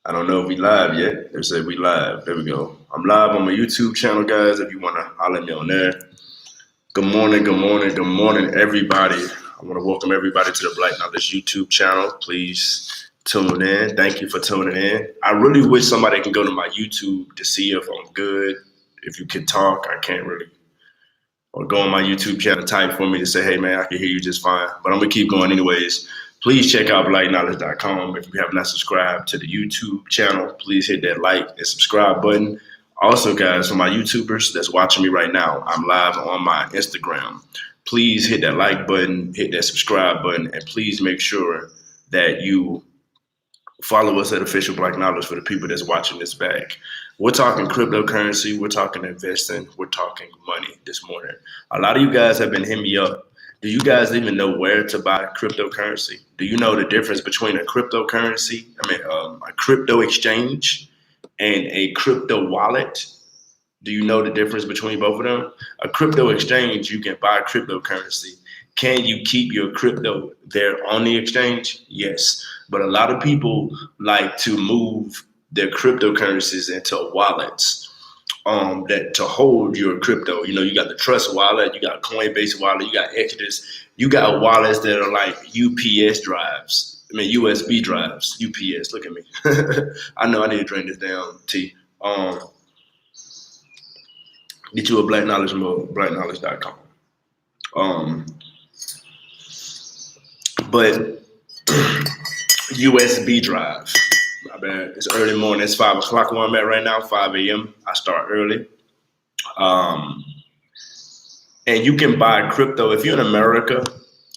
I don't know if we live yet. They said we live. There we go. I'm live on my YouTube channel, guys. If you want to holler at me on there. Good morning, good morning, good morning, everybody. I want to welcome everybody to the Black Knowledge YouTube channel. Please tune in. Thank you for tuning in. I really wish somebody can go to my YouTube to see if I'm good. If you can talk, I can't really. Or go on my YouTube channel, type for me to say, hey, man, I can hear you just fine. But I'm going to keep going anyways. Please check out blackknowledge.com. If you have not subscribed to the YouTube channel, please hit that like and subscribe button. Also, guys, for my YouTubers that's watching me right now, I'm live on my Instagram. Please hit that like button, hit that subscribe button, and please make sure that you follow us at Official Black Knowledge for the people that's watching this back. We're talking cryptocurrency, we're talking investing, we're talking money this morning. A lot of you guys have been hitting me up. Do you guys even know where to buy cryptocurrency? Do you know the difference between a cryptocurrency, a crypto exchange and a crypto wallet? Do you know the difference between both of them? A crypto exchange, you can buy cryptocurrency. Can you keep your crypto there on the exchange? Yes. But a lot of people like to move their cryptocurrencies into wallets that to hold your crypto. You know, you got the Trust wallet, you got Coinbase wallet, you got Exodus, you got wallets that are like UPS drives. USB drives. UPS. Look at me. I know I need to drink this down, T. Get you a Black Knowledge mode, blackknowledge.com. But USB drive. My bad. It's early morning. It's 5 o'clock where I'm at right now, 5 a.m. I start early. And you can buy crypto. If you're in America,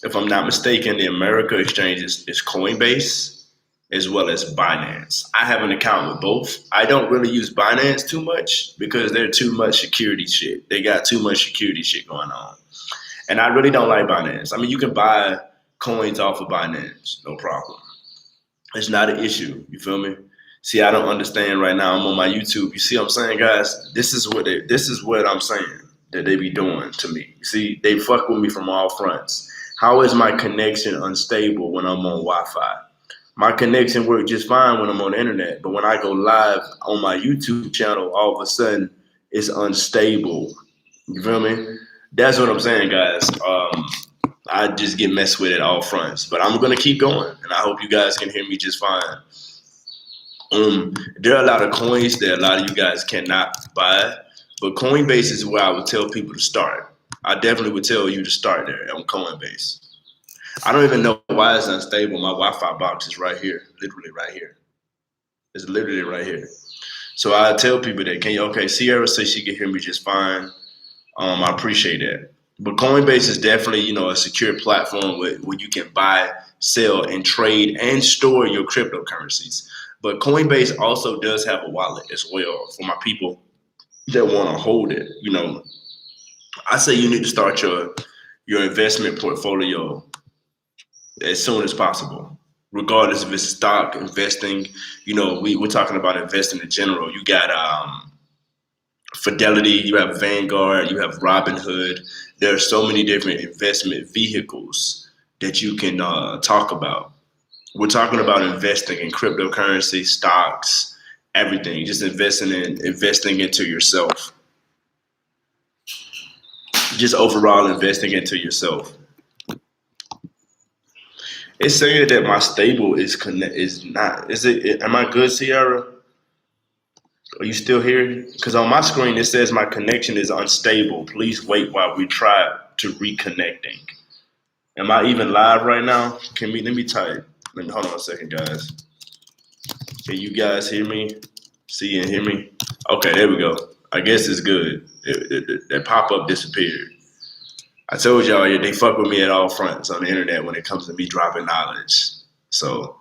if I'm not mistaken, the America exchange is Coinbase as well as Binance. I have an account with both. I don't really use Binance too much because they're too much security shit. They got too much security shit going on. And I really don't like Binance. I mean, you can buy coins off of Binance, no problem. It's not an issue. You feel me? See, I don't understand right now. I'm on my YouTube. You see what I'm saying, guys? This is what I'm saying that they be doing to me. You see, they fuck with me from all fronts. How is my connection unstable when I'm on Wi-Fi? My connection works just fine when I'm on the internet, but when I go live on my YouTube channel, all of a sudden it's unstable. You feel me? That's what I'm saying, guys. I just get messed with at all fronts, but I'm gonna keep going, and I hope you guys can hear me just fine. There are a lot of coins that a lot of you guys cannot buy, but Coinbase is where I would tell people to start. I definitely would tell you to start there on Coinbase. I don't even know why it's unstable. My Wi-Fi box is right here, literally right here. It's literally right here. So I tell people that, okay, Sierra says she can hear me just fine. I appreciate that. But Coinbase is definitely, a secure platform where you can buy, sell, and trade and store your cryptocurrencies. But Coinbase also does have a wallet as well for my people that want to hold it. I say you need to start your investment portfolio as soon as possible, regardless if it's stock investing. We're talking about investing in general. You got Fidelity, you have Vanguard, you have Robinhood. There are so many different investment vehicles that you can talk about. We're talking about investing in cryptocurrency, stocks, everything. Just investing into yourself. Just overall investing into yourself. It's saying that my stable is not. Is it? Am I good, Sierra? Are you still here? Because on my screen it says my connection is unstable. Please wait while we try to reconnecting. Am I even live right now? Let me type. Hold on a second, guys. Can you guys hear me? See and hear me? Okay, there we go. I guess it's good. That pop-up disappeared. I told y'all they fuck with me at all fronts on the internet when it comes to me dropping knowledge. So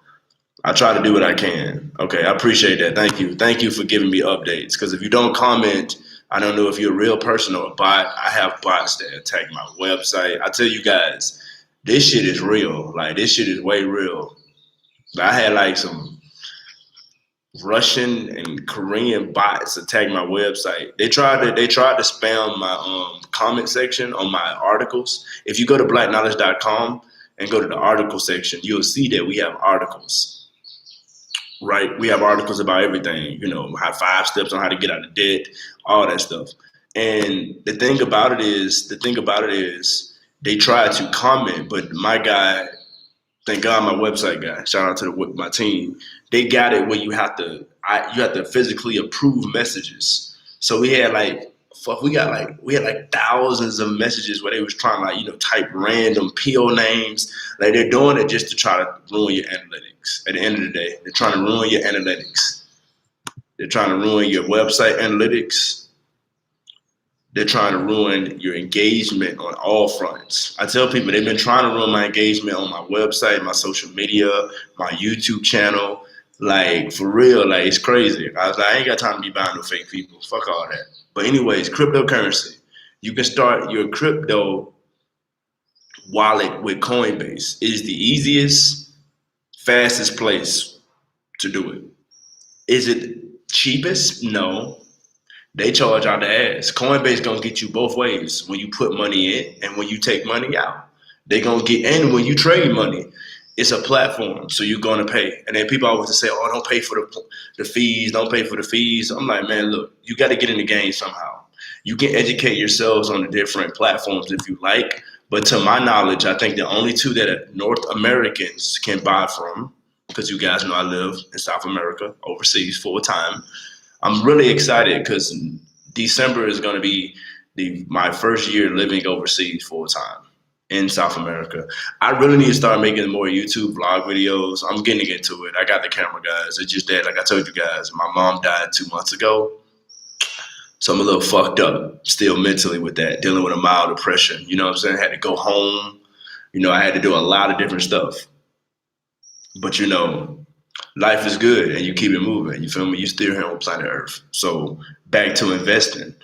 I try to do what I can. Okay, I appreciate that. Thank you. Thank you for giving me updates. Because if you don't comment, I don't know if you're a real person or a bot. I have bots that attack my website. I tell you guys, this shit is real. Like, this shit is way real. I had like some Russian and Korean bots attack my website. They tried to spam my comment section on my articles. If you go to blackknowledge.com and go to the article section, you'll see that we have articles. right? We have articles about everything, you know, how 5 steps on how to get out of debt, all that stuff. And the thing about it is, they try to comment, but my guy, thank God, my website guy, shout out to my team, they got it where you have to physically approve messages. So we had like we had like thousands of messages where they was trying to like, you know, type random pill names. Like they're doing it just to try to ruin your analytics. At the end of the day, they're trying to ruin your analytics. They're trying to ruin your website analytics. They're trying to ruin your engagement on all fronts. I tell people they've been trying to ruin my engagement on my website, my social media, my YouTube channel. Like for real, like it's crazy. I was like, I ain't got time to be buying no fake people. Fuck all that. But anyways, cryptocurrency. You can start your crypto wallet with Coinbase. It is the easiest, fastest place to do it. Is it cheapest? No. They charge out the ass. Coinbase gonna get you both ways when you put money in and when you take money out. They gonna get and when you trade money, it's a platform, so you're gonna pay. And then people always say, "Oh, don't pay for the fees. Don't pay for the fees." I'm like, man, look, you got to get in the game somehow. You can educate yourselves on the different platforms if you like, but to my knowledge, I think the only two that North Americans can buy from, because you guys know I live in South America, overseas full time. I'm really excited because December is going to be my first year living overseas full time in South America. I really need to start making more YouTube vlog videos. I'm getting into it. I got the camera, guys. It's just that, like I told you guys, my mom died 2 months ago. So I'm a little fucked up still mentally with that, dealing with a mild depression. You know what I'm saying? I had to go home. You know, I had to do a lot of different stuff. But you know, life is good and you keep it moving. You feel me? You're still here on planet Earth. So back to investing.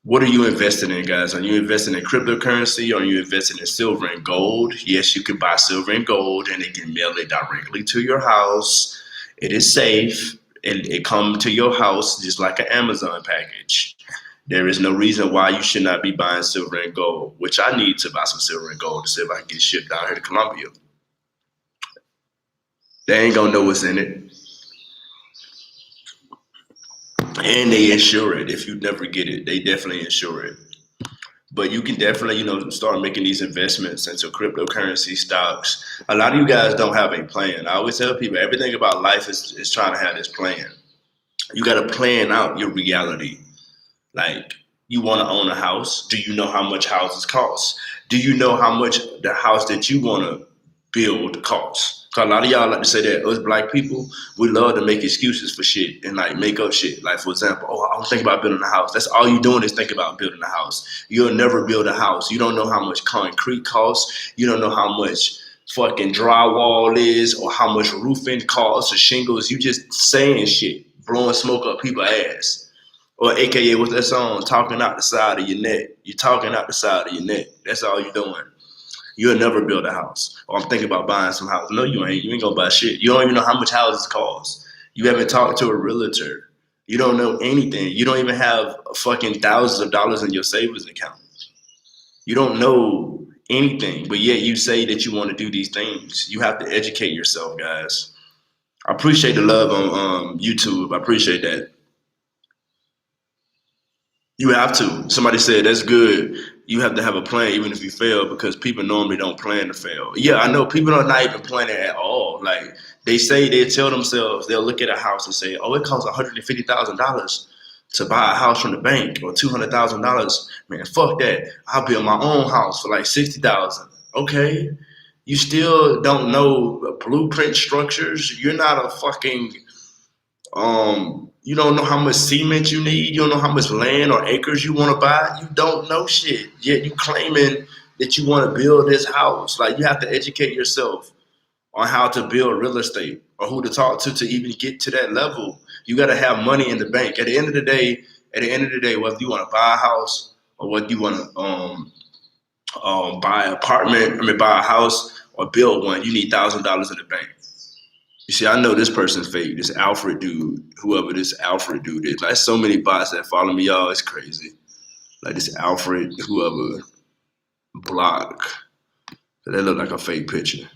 What are you investing in, guys? Are you investing in cryptocurrency? Or are you investing in silver and gold? Yes, you can buy silver and gold and they can mail it directly to your house. It is safe. It comes to your house just like an Amazon package. There is no reason why you should not be buying silver and gold, which I need to buy some silver and gold to see if I can get it shipped down here to Colombia. They ain't gonna know what's in it. And they insure it. If you never get it, they definitely insure it. But you can definitely, you know, start making these investments into cryptocurrency stocks. A lot of you guys don't have a plan. I always tell people everything about life is trying to have this plan. You got to plan out your reality. Like, you want to own a house. Do you know how much houses cost? Do you know how much the house that you want to build costs? Cause a lot of y'all like to say that us black people, we love to make excuses for shit and like make up shit. Like for example, oh, I don't think about building a house. That's all you doing is think about building a house. You'll never build a house. You don't know how much concrete costs. You don't know how much fucking drywall is or how much roofing costs or shingles. You just saying shit, blowing smoke up people's ass. Or AKA what's that song? Talking out the side of your neck. You're talking out the side of your neck. That's all you're doing. You'll never build a house. Or I'm thinking about buying some house. No, you ain't. You ain't gonna buy shit. You don't even know how much houses cost. You haven't talked to a realtor. You don't know anything. You don't even have fucking thousands of dollars in your savings account. You don't know anything, but yet you say that you want to do these things. You have to educate yourself, guys. I appreciate the love on YouTube. I appreciate that. You have to. Somebody said that's good. You have to have a plan even if you fail because people normally don't plan to fail. Yeah, I know people are not even planning at all. Like they tell themselves they'll look at a house and say, "Oh, it costs $150,000 to buy a house from the bank or $200,000." Man, fuck that. I'll build my own house for like 60,000. Okay, you still don't know blueprint structures. You're not a fucking you don't know how much cement you need. You don't know how much land or acres you want to buy. You don't know shit. Yet you claiming that you want to build this house. Like you have to educate yourself on how to build real estate or who to talk to even get to that level. You got to have money in the bank. At the end of the day, whether you want to buy a house or whether you want to buy an apartment, buy a house or build one, you need $1,000 in the bank. You see, I know this person's fake. This Alfred dude, whoever this Alfred dude is. Like so many bots that follow me, y'all. It's crazy. Like this Alfred, whoever, block. They look like a fake picture.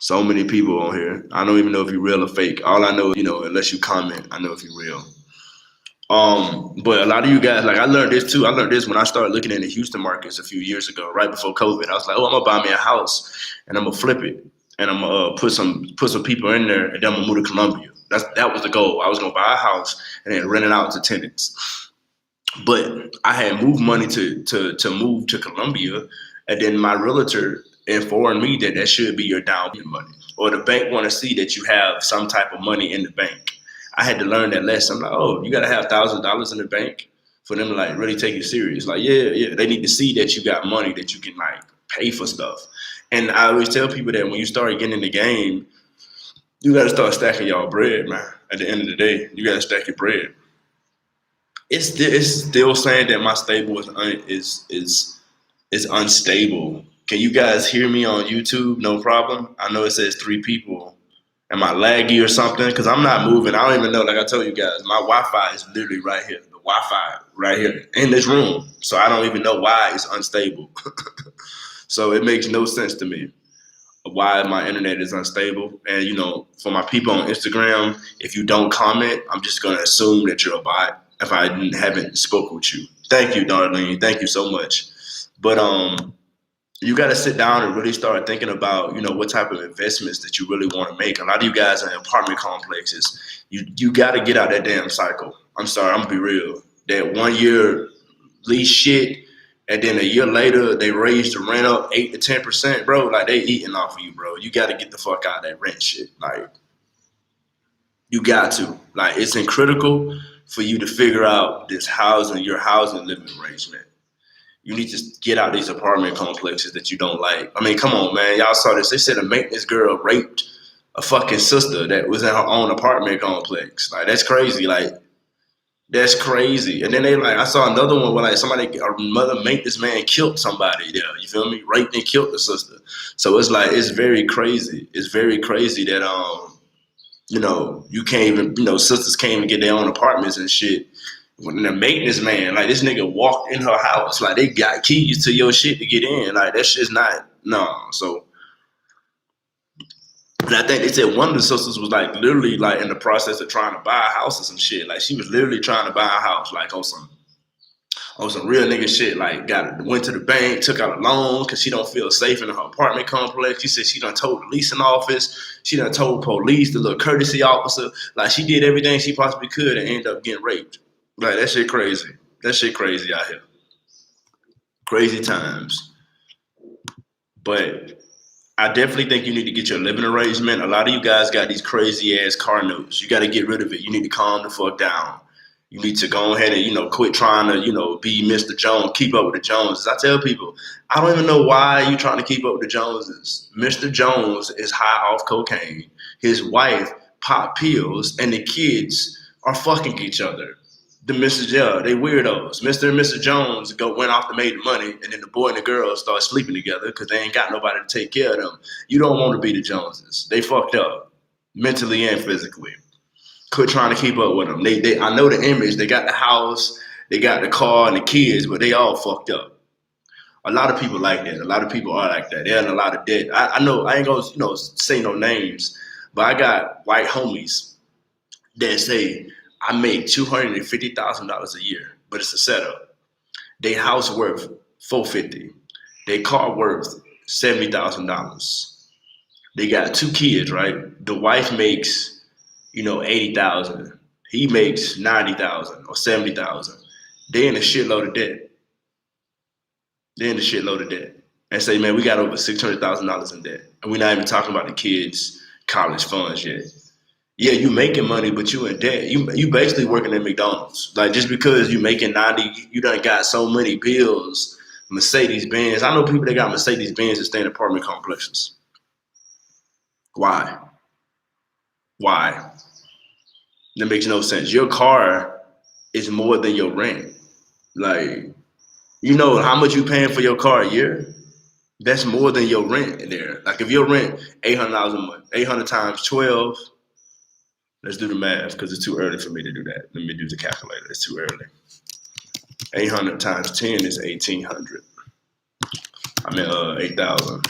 So many people on here. I don't even know if you're real or fake. All I know is, unless you comment, I know if you're real. But a lot of you guys, like I learned this too. I learned this when I started looking in the Houston markets a few years ago, right before COVID. I was like, oh, I'm gonna buy me a house and I'm gonna flip it and I'm gonna put some people in there and then I'm gonna move to Columbia. That was the goal. I was gonna buy a house and then rent it out to tenants. But I had moved money to move to Columbia, and then my realtor informed me that should be your down payment money, or the bank want to see that you have some type of money in the bank. I had to learn that lesson. I'm like, oh, you gotta have $1,000 in the bank for them to like really take you serious. Like, yeah, they need to see that you got money that you can like pay for stuff. And I always tell people that when you start getting in the game, you gotta start stacking y'all bread, man. At the end of the day, you gotta stack your bread. It's still saying that my stable is unstable. Can you guys hear me on YouTube? No problem. I know it says 3 people. Am I laggy or something? Because I'm not moving. I don't even know. Like I told you guys, my Wi-Fi is literally right here. The Wi-Fi right here in this room. So I don't even know why it's unstable. So it makes no sense to me why my internet is unstable. And for my people on Instagram, if you don't comment, I'm just gonna assume that you're a bot if I haven't spoke with you. Thank you, Darlene. Thank you so much. But you got to sit down and really start thinking about what type of investments that you really want to make. A lot of you guys are in apartment complexes. You got to get out that damn cycle. I'm sorry, I'm gonna be real. That 1 year lease shit, and then a year later they raise the rent up 8 to 10%, bro. Like they eating off of you, bro. You got to get the fuck out of that rent shit. Like you got to. Like it's critical for you to figure out your housing living arrangement. You need to get out these apartment complexes that you don't like. I mean, come on, man. Y'all saw this. They said a maintenance girl raped a fucking sister that was in her own apartment complex. Like that's crazy. Like that's crazy. And then I saw another one where like a mother maintenance man killed somebody there. You feel me? Raped and killed the sister. So it's like it's very crazy. It's very crazy that you can't even sisters can't even get their own apartments and shit. When the maintenance man, like this nigga walked in her house, like they got keys to your shit to get in. Like that shit's not So and I think they said one of the sisters was like literally like in the process of trying to buy a house or some shit. Like she was literally trying to buy a house, like on some real nigga shit. Like went to the bank, took out a loan because she don't feel safe in her apartment complex. She said she done told the leasing office, she done told police, the little courtesy officer. Like she did everything she possibly could and ended up getting raped. Like that shit crazy. That shit crazy out here. Crazy times. But I definitely think you need to get your living arrangement. A lot of you guys got these crazy ass car notes. You got to get rid of it. You need to calm the fuck down. You need to go ahead and, quit trying to, be Mr. Jones, keep up with the Joneses. I tell people, I don't even know why you trying to keep up with the Joneses. Mr. Jones is high off cocaine. His wife pop pills, and the kids are fucking each other. They weirdos. Mr. and Mrs. Jones went off to make the money, and then the boy and the girl start sleeping together because they ain't got nobody to take care of them. You don't want to be the Joneses. They fucked up mentally and physically. Quit trying to keep up with them. I know the image. They got the house, they got the car and the kids, but they all fucked up. A lot of people like that. A lot of people are like that. They're in a lot of debt. I know. I ain't gonna say no names, but I got white homies that say I make $250,000 a year, but it's a setup. They house worth $450,000. Their car worth $70,000. They got 2 kids, right? The wife makes, 80,000. He makes 90,000 or 70,000. They in a shitload of debt. And say, man, we got over $600,000 in debt, and we're not even talking about the kids' college funds yet. Yeah, you making money, but you in debt. You basically working at McDonald's. Like just because you making 90, you done got so many bills. Mercedes Benz. I know people that got Mercedes Benz that stay in apartment complexes. Why? That makes no sense. Your car is more than your rent. Like, how much you paying for your car a year? That's more than your rent in there. Like if your rent $800 a month, 800 times 12. Let's do the math because it's too early for me to do that. Let me do the calculator. It's too early. 800 times 10 is 1,800. 8,000.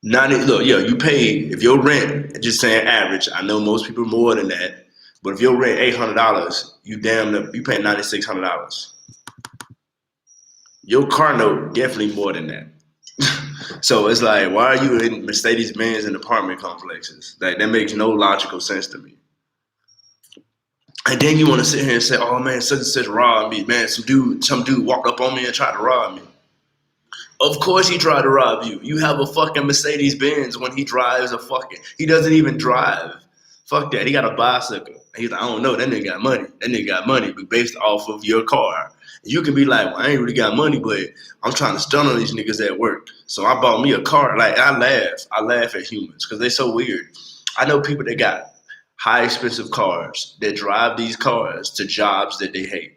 Look, yeah, you pay if your rent. Just saying average. I know most people more than that, but if your rent $800, you paying $9,600. Your car note definitely more than that. So it's like, why are you in Mercedes Benz and apartment complexes? Like that makes no logical sense to me. And then you want to sit here and say, "Oh man, such and such robbed me, man. Some dude walked up on me and tried to rob me." Of course he tried to rob you. You have a fucking Mercedes Benz when he drives a fucking. He doesn't even drive. Fuck that. He got a bicycle. He's like, I don't know. That nigga got money. That nigga got money, but based off of your car. You can be like, well, I ain't really got money, but I'm trying to stun on these niggas at work. So I bought me a car. Like I laugh. I laugh at humans because they're so weird. I know people that got high expensive cars that drive these cars to jobs that they hate.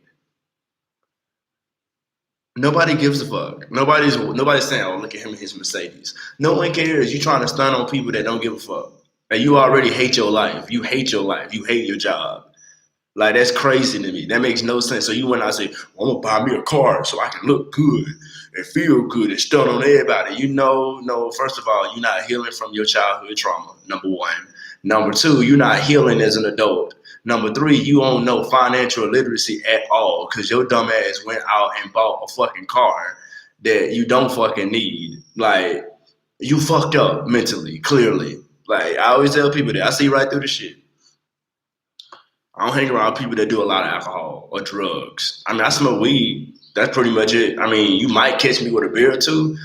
Nobody gives a fuck. Nobody's saying, "Oh, look at him and his Mercedes." No one cares. You trying to stun on people that don't give a fuck. And you already hate your life. You hate your life. You hate your job. Like that's crazy to me. That makes no sense. So you went out and say, well, "I'm gonna buy me a car so I can look good and feel good and stun on everybody." You know, no. First of all, you're not healing from your childhood trauma. Number one. Number two, you're not healing as an adult. Number three, you don't know financial literacy at all because your dumb ass went out and bought a fucking car that you don't fucking need. Like you fucked up mentally, clearly. Like I always tell people that I see right through the shit. I don't hang around people that do a lot of alcohol or drugs. I mean, I smoke weed. That's pretty much it. I mean, you might catch me with a beer or two,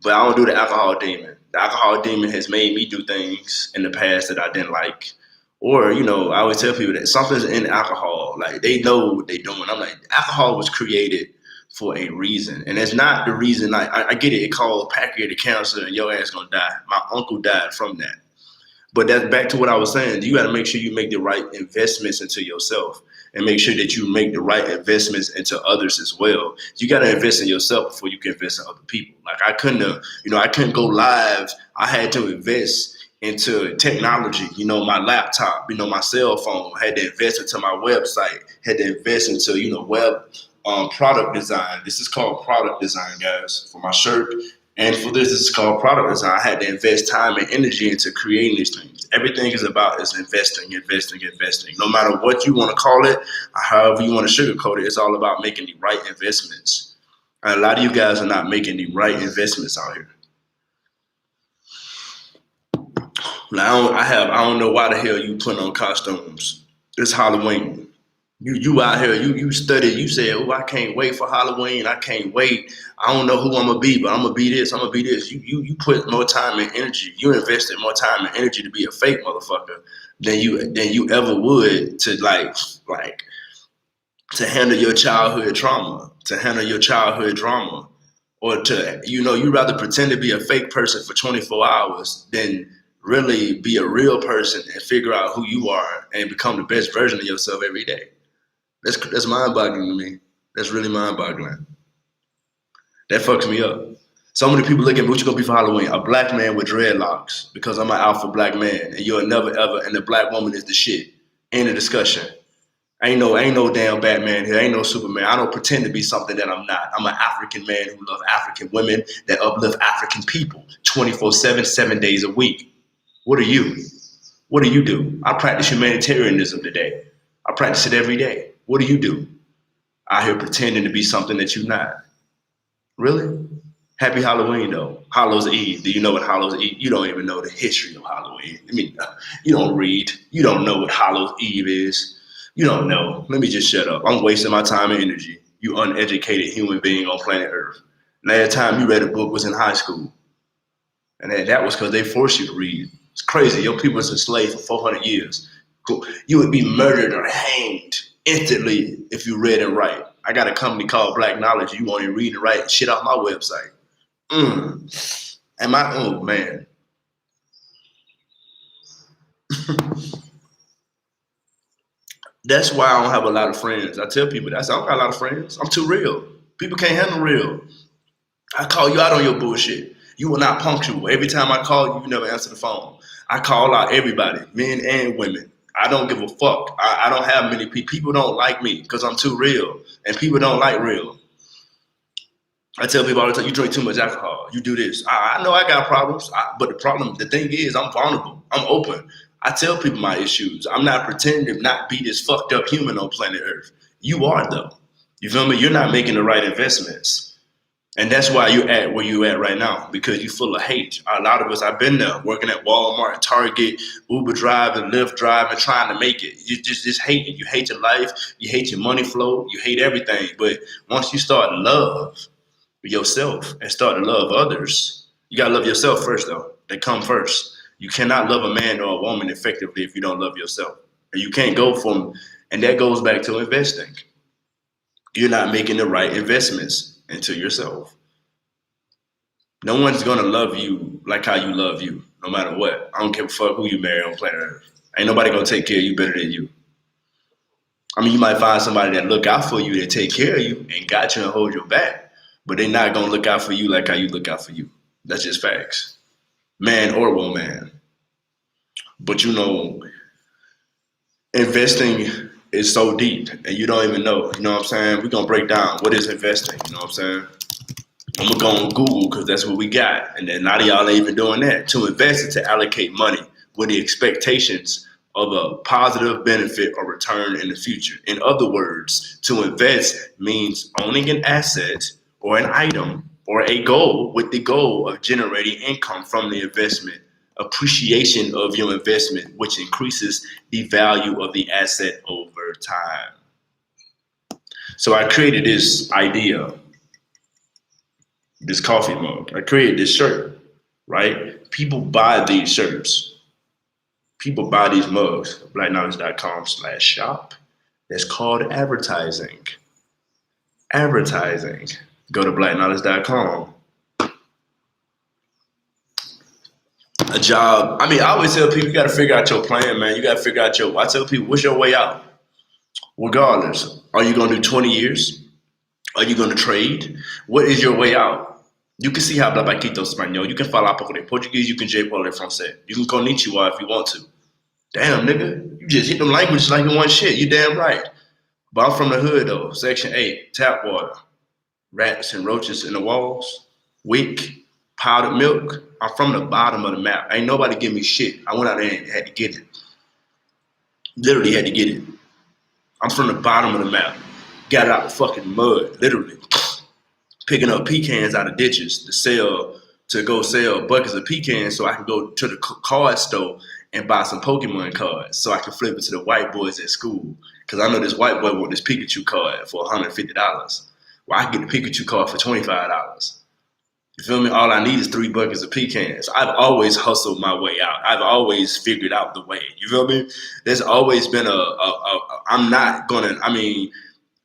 but I don't do the alcohol demon. The alcohol demon has made me do things in the past that I didn't like. Or, I always tell people that something's in alcohol. Like, they know what they're doing. I'm like, alcohol was created for a reason. And it's not the reason, like, I get it. It called pancreatic cancer and your ass gonna die. My uncle died from that. But that's back to what I was saying. You got to make sure you make the right investments into yourself and make sure that you make the right investments into others as well. You got to invest in yourself before you can invest in other people. Like I couldn't have, I couldn't go live. I had to invest into technology, my laptop, my cell phone, had to invest into my website, had to invest into, web product design. This is called product design, guys, for my shirt. And for this is called product design. I had to invest time and energy into creating these things. Everything is about is investing, investing, investing. No matter what you want to call it, or however you want to sugarcoat it, it's all about making the right investments. And a lot of you guys are not making the right investments out here. Like, I don't know why the hell you putting on costumes. It's Halloween. You out here, you studied, you said, oh, I can't wait for Halloween. I can't wait. I don't know who I'm gonna be, but I'm gonna be this, I'm gonna be this. You put more time and energy. You invested more time and energy to be a fake motherfucker than you ever would to like to handle your childhood trauma, to handle your childhood drama. Or to, you rather pretend to be a fake person for 24 hours than really be a real person and figure out who you are and become the best version of yourself every day. That's mind-boggling to me. That's really mind-boggling. That fucks me up. So many people look at me, what you gonna be for Halloween? A black man with dreadlocks because I'm an alpha black man and you're never ever and the black woman is the shit. End of discussion. Ain't no damn Batman here. Ain't no Superman. I don't pretend to be something that I'm not. I'm an African man who loves African women that uplift African people 24/7, 7 days a week. What are you? What do you do? I practice humanitarianism today. I practice it every day. What do you do? Out here pretending to be something that you're not. Really? Happy Halloween, though. Hallows Eve. Do you know what Hallows Eve? You don't even know the history of Halloween. I mean, you don't read. You don't know what Hallows Eve is. You don't know. Let me just shut up. I'm wasting my time and energy. You uneducated human being on planet Earth. Last time you read a book was in high school. And that was because they forced you to read. It's crazy. Your people was enslaved for 400 years. You would be murdered or hanged instantly if you read and write. I got a company called Black Knowledge. You want to read and write shit off my website. Oh man. That's why I don't have a lot of friends. I tell people that. I don't got a lot of friends. I'm too real. People can't handle real. I call you out on your bullshit. You are not punctual. Every time I call you, you never answer the phone. I call out everybody, men and women. I don't give a fuck. I don't have many people. People don't like me because I'm too real. And people don't like real. I tell people all the time, you drink too much alcohol, you do this. I know I got problems, but the thing is, I'm vulnerable. I'm open. I tell people my issues. I'm not pretending to not be this fucked up human on planet Earth. You are though. You feel me? You're not making the right investments. And that's why you're at where you're at right now, because you're full of hate. A lot of us, I've been there, working at Walmart, Target, Uber driving, Lyft driving, trying to make it. You just hating. You hate your life. You hate your money flow. You hate everything. But once you start to love yourself and start to love others, you gotta love yourself first, though. They come first. You cannot love a man or a woman effectively if you don't love yourself. And you can't go from, and that goes back to investing. You're not making the right investments into yourself. No one's gonna love you like how you love you, no matter what. I don't give a fuck who you marry on planet Earth. Ain't nobody gonna take care of you better than you. I mean, you might find somebody that look out for you, that take care of you, and got you and hold your back, but they're not gonna look out for you like how you look out for you. That's just facts, man or woman. But investing is so deep, and you don't even know. You know what I'm saying? We're gonna break down what is investing. You know what I'm saying? I'm gonna go on Google because that's what we got, and then a lot of y'all ain't even doing that. To invest is to allocate money with the expectations of a positive benefit or return in the future. In other words, to invest means owning an asset or an item or a goal with the goal of generating income from the investment, appreciation of your investment, which increases the value of the asset over time. So I created this idea, this coffee mug. I created this shirt, right? People buy these shirts. People buy these mugs, blackknowledge.com/shop. That's called advertising. Advertising. Go to blackknowledge.com. A job. I mean, I always tell people you got to figure out your plan, man. You got to figure out I tell people, what's your way out? Regardless, are you going to do 20 years? Are you going to trade? What is your way out? You can see how habla Paquito Espanol. You can falar pouco de Portuguese. You can J Paul francés. You can konnichiwa if you want to. Damn, nigga. You just hit them languages like in one shit. You damn right. But I'm from the hood, though. Section 8, tap water. Rats and roaches in the walls. Wick. Powdered milk. I'm from the bottom of the map. Ain't nobody give me shit. I went out there and had to get it. Literally had to get it. I'm from the bottom of the map. Got it out the fucking mud, literally. Picking up pecans out of ditches to go sell buckets of pecans so I can go to the card store and buy some Pokemon cards so I can flip it to the white boys at school. Because I know this white boy want this Pikachu card for $150. Well, I can get the Pikachu card for $25. You feel me? All I need is 3 buckets of pecans. I've always hustled my way out. I've always figured out the way. You feel me? There's always been I'm not gonna, I mean,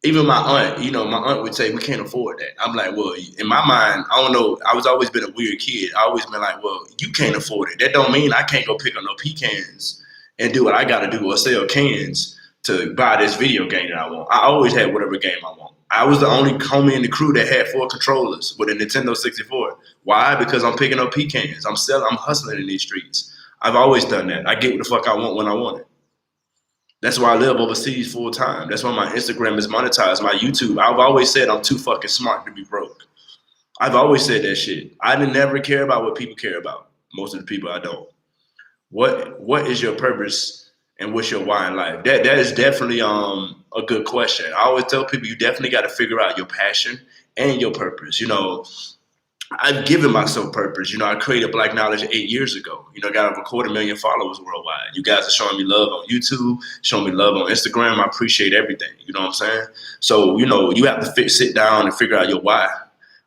even my aunt would say, we can't afford that. I'm like, well, in my mind, I don't know. I was always been a weird kid. I always been like, well, you can't afford it. That don't mean I can't go pick up no pecans and do what I got to do or sell cans to buy this video game that I want. I always had whatever game I want. I was the only homie in the crew that had 4 controllers with a Nintendo 64. Why? Because I'm picking up pecans. I'm hustling in these streets. I've always done that. I get what the fuck I want when I want it. That's why I live overseas full time. That's why my Instagram is monetized. My YouTube, I've always said I'm too fucking smart to be broke. I've always said that shit. I didn't never care about what people care about. Most of the people I don't. What is your purpose and what's your why in life? That is definitely a good question. I always tell people you definitely got to figure out your passion and your purpose. I've given myself purpose. I created Black Knowledge 8 years ago. Got over 250,000 followers worldwide. You guys are showing me love on YouTube, showing me love on Instagram. I appreciate everything. You know what I'm saying? So, you have to sit down and figure out your why.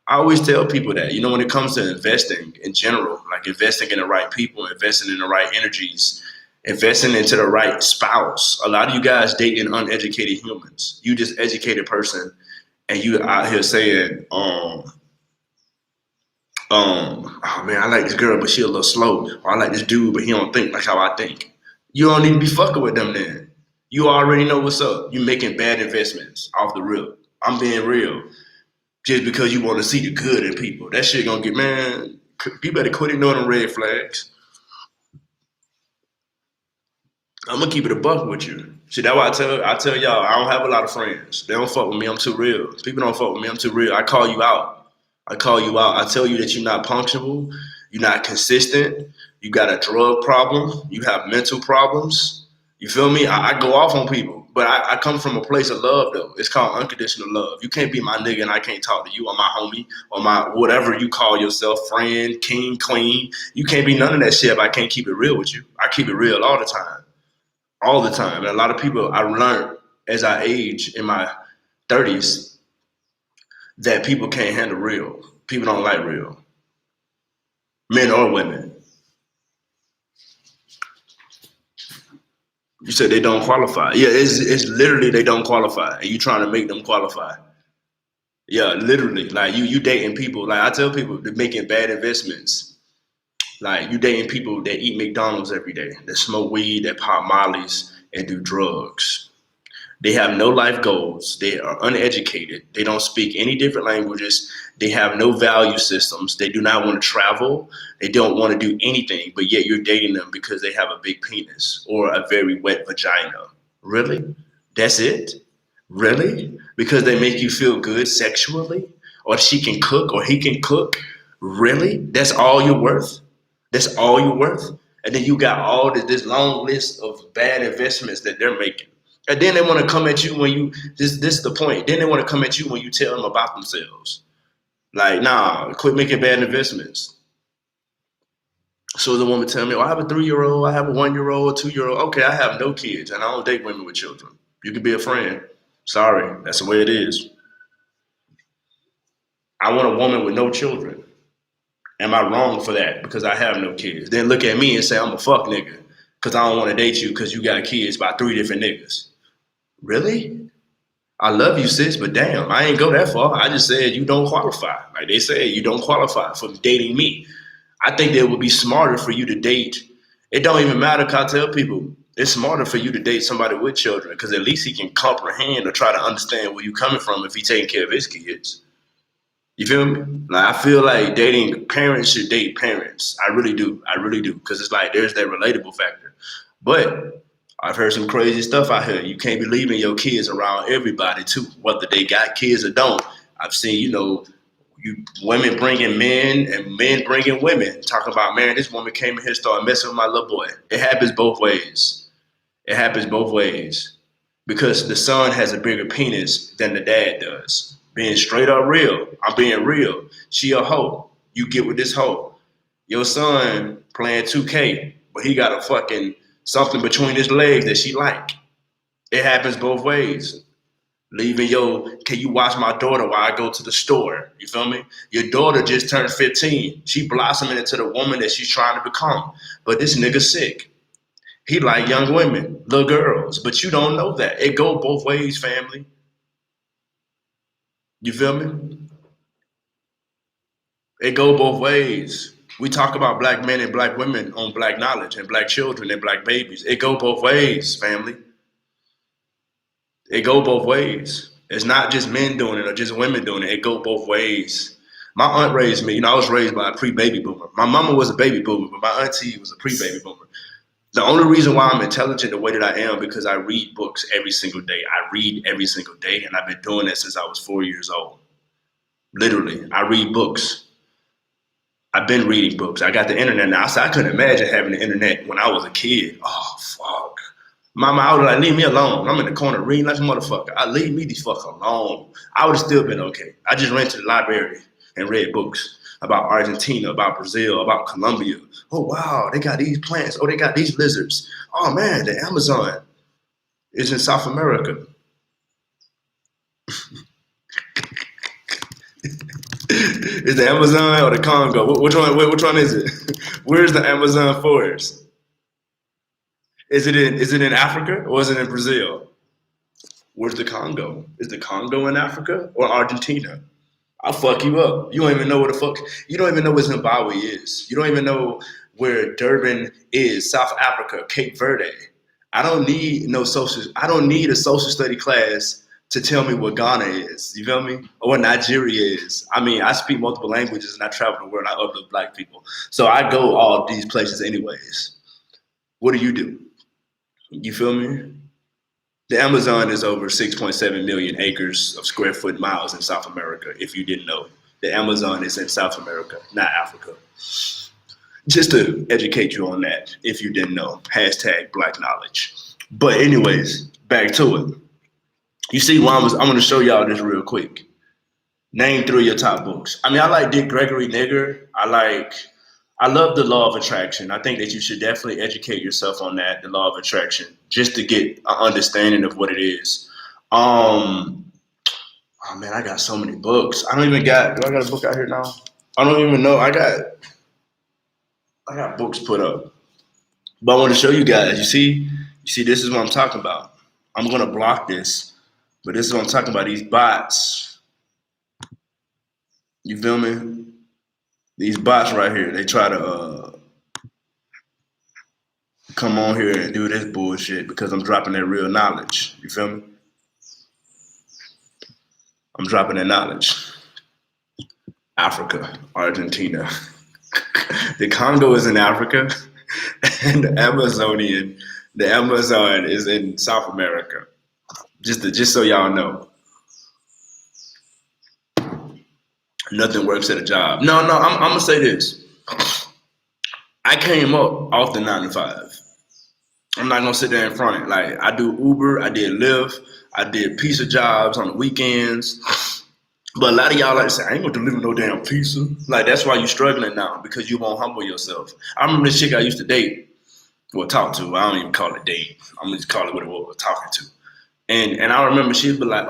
I always tell people that, when it comes to investing in general, like investing in the right people, investing in the right energies, investing into the right spouse. A lot of you guys dating uneducated humans. You just educated person and you out here saying, oh man, I like this girl, but she a little slow. Or I like this dude, but he don't think like how I think. You don't need to be fucking with them then. You already know what's up. You making bad investments off the rip. I'm being real. Just because you want to see the good in people. That shit gonna get, man, you better quit ignoring them red flags. I'm gonna keep it a buck with you. See, that's why I tell y'all, I don't have a lot of friends. They don't fuck with me, I'm too real. People don't fuck with me, I'm too real. I call you out. I call you out. I tell you that you're not punctual, you're not consistent, you got a drug problem, you have mental problems. You feel me? I go off on people, but I come from a place of love though. It's called unconditional love. You can't be my nigga and I can't talk to you or my homie or my whatever you call yourself, friend, king, queen. You can't be none of that shit if I can't keep it real with you. I keep it real all the time. All the time. And a lot of people I learned as I age in my 30s that people can't handle real. People don't like real, men or women. You said they don't qualify. Yeah, it's literally they don't qualify, and you trying to make them qualify. Yeah, literally. Like you dating people. Like I tell people, they're making bad investments. Like you dating people that eat McDonald's every day, that smoke weed, that pop mollies, and do drugs. They have no life goals. They are uneducated. They don't speak any different languages. They have no value systems. They do not want to travel. They don't want to do anything, but yet you're dating them because they have a big penis or a very wet vagina. Really? That's it? Really? Because they make you feel good sexually? Or she can cook or he can cook? Really? That's all you're worth? That's all you're worth? And then you got all this long list of bad investments that they're making. And then they want to come at you when you this is the point. Then they want to come at you when you tell them about themselves. Like, nah, quit making bad investments. So the woman tell me, oh, I have a 3-year old, I have a 1-year old, a 2-year old. Okay, I have no kids and I don't date women with children. You can be a friend. Sorry, that's the way it is. I want a woman with no children. Am I wrong for that? Because I have no kids. Then look at me and say I'm a fuck nigga. Because I don't want to date you because you got kids by 3 different niggas. Really? I love you, sis, but damn, I ain't go that far. I just said you don't qualify. Like they said, you don't qualify for dating me. I think that it would be smarter for you to date. It don't even matter. 'Cause I tell people it's smarter for you to date somebody with children because at least he can comprehend or try to understand where you're coming from if he's taking care of his kids. You feel me? Like I feel like dating parents should date parents. I really do. I really do. Because it's like there's that relatable factor. But I've heard some crazy stuff out here. You can't be leaving your kids around everybody too, whether they got kids or don't. I've seen, you women bringing men and men bringing women. Talking about, man, this woman came in here started messing with my little boy. It happens both ways. It happens both ways because the son has a bigger penis than the dad does. Being straight up real. I'm being real. She a hoe. You get with this hoe. Your son playing 2K, but he got a fucking something between his legs that she like. It happens both ways. Leaving can you watch my daughter while I go to the store? You feel me? Your daughter just turned 15. She blossoming into the woman that she's trying to become. But this nigga sick. He like young women, little girls. But you don't know that. It go both ways, family. You feel me? It go both ways. We talk about black men and black women on black knowledge and black children and black babies. It go both ways, family. It go both ways. It's not just men doing it or just women doing it. It go both ways. My aunt raised me. I was raised by a pre-baby boomer. My mama was a baby boomer, but my auntie was a pre-baby boomer. The only reason why I'm intelligent the way that I am because I read books every single day. I read every single day, and I've been doing that since I was 4 years old. Literally, I read books. I've been reading books. I got the internet now. So I couldn't imagine having the internet when I was a kid. Oh, fuck. Mama, I was like, leave me alone. I'm in the corner reading like a motherfucker. Leave me the fuck alone. I would have still been okay. I just went to the library and read books about Argentina, about Brazil, about Colombia. Oh, wow, they got these plants. Oh, they got these lizards. Oh, man, the Amazon is in South America. Is the Amazon or the Congo? Which one is it? Where's the Amazon forest? Is it in Africa or is it in Brazil? Where's the Congo? Is the Congo in Africa or Argentina? I'll fuck you up. You don't even know where the fuck. You don't even know where Zimbabwe is. You don't even know where Durban is, South Africa, Cape Verde. I don't need a social study class to tell me what Ghana is. You feel me? Or what Nigeria is. I mean, I speak multiple languages and I travel the world. I uplift black people. So I go all these places anyways. What do? You feel me? The Amazon is over 6.7 million acres of square foot miles in South America, if you didn't know. The Amazon is in South America, not Africa. Just to educate you on that, if you didn't know. Hashtag Black Knowledge. But anyways, back to it. You see, I'm going to show y'all this real quick. Name 3 of your top books. I mean, I like Dick Gregory Nigger. I love the law of attraction. I think that you should definitely educate yourself on that, the law of attraction, just to get an understanding of what it is. Oh man, I got so many books. Do I got a book out here now? I don't even know. I got books put up. But I want to show you guys. You see, this is what I'm talking about. I'm gonna block this, but this is what I'm talking about. These bots. You feel me? These bots right here, they try to come on here and do this bullshit because I'm dropping that real knowledge. You feel me? I'm dropping that knowledge. Africa, Argentina. The Congo is in Africa, and the Amazon is in South America. Just so y'all know. Nothing works at a job. No, I'm gonna say this. I came up off the 9 to 5. I'm not gonna sit there in front. Like, I do Uber, I did Lyft, I did pizza jobs on the weekends. But a lot of y'all like to say, I ain't gonna deliver no damn pizza. Like, that's why you're struggling now, because you won't humble yourself. I remember this chick I used to date, well, talk to. I don't even call it date. I'm gonna just call it what it was, talking to. And I remember she'd be like,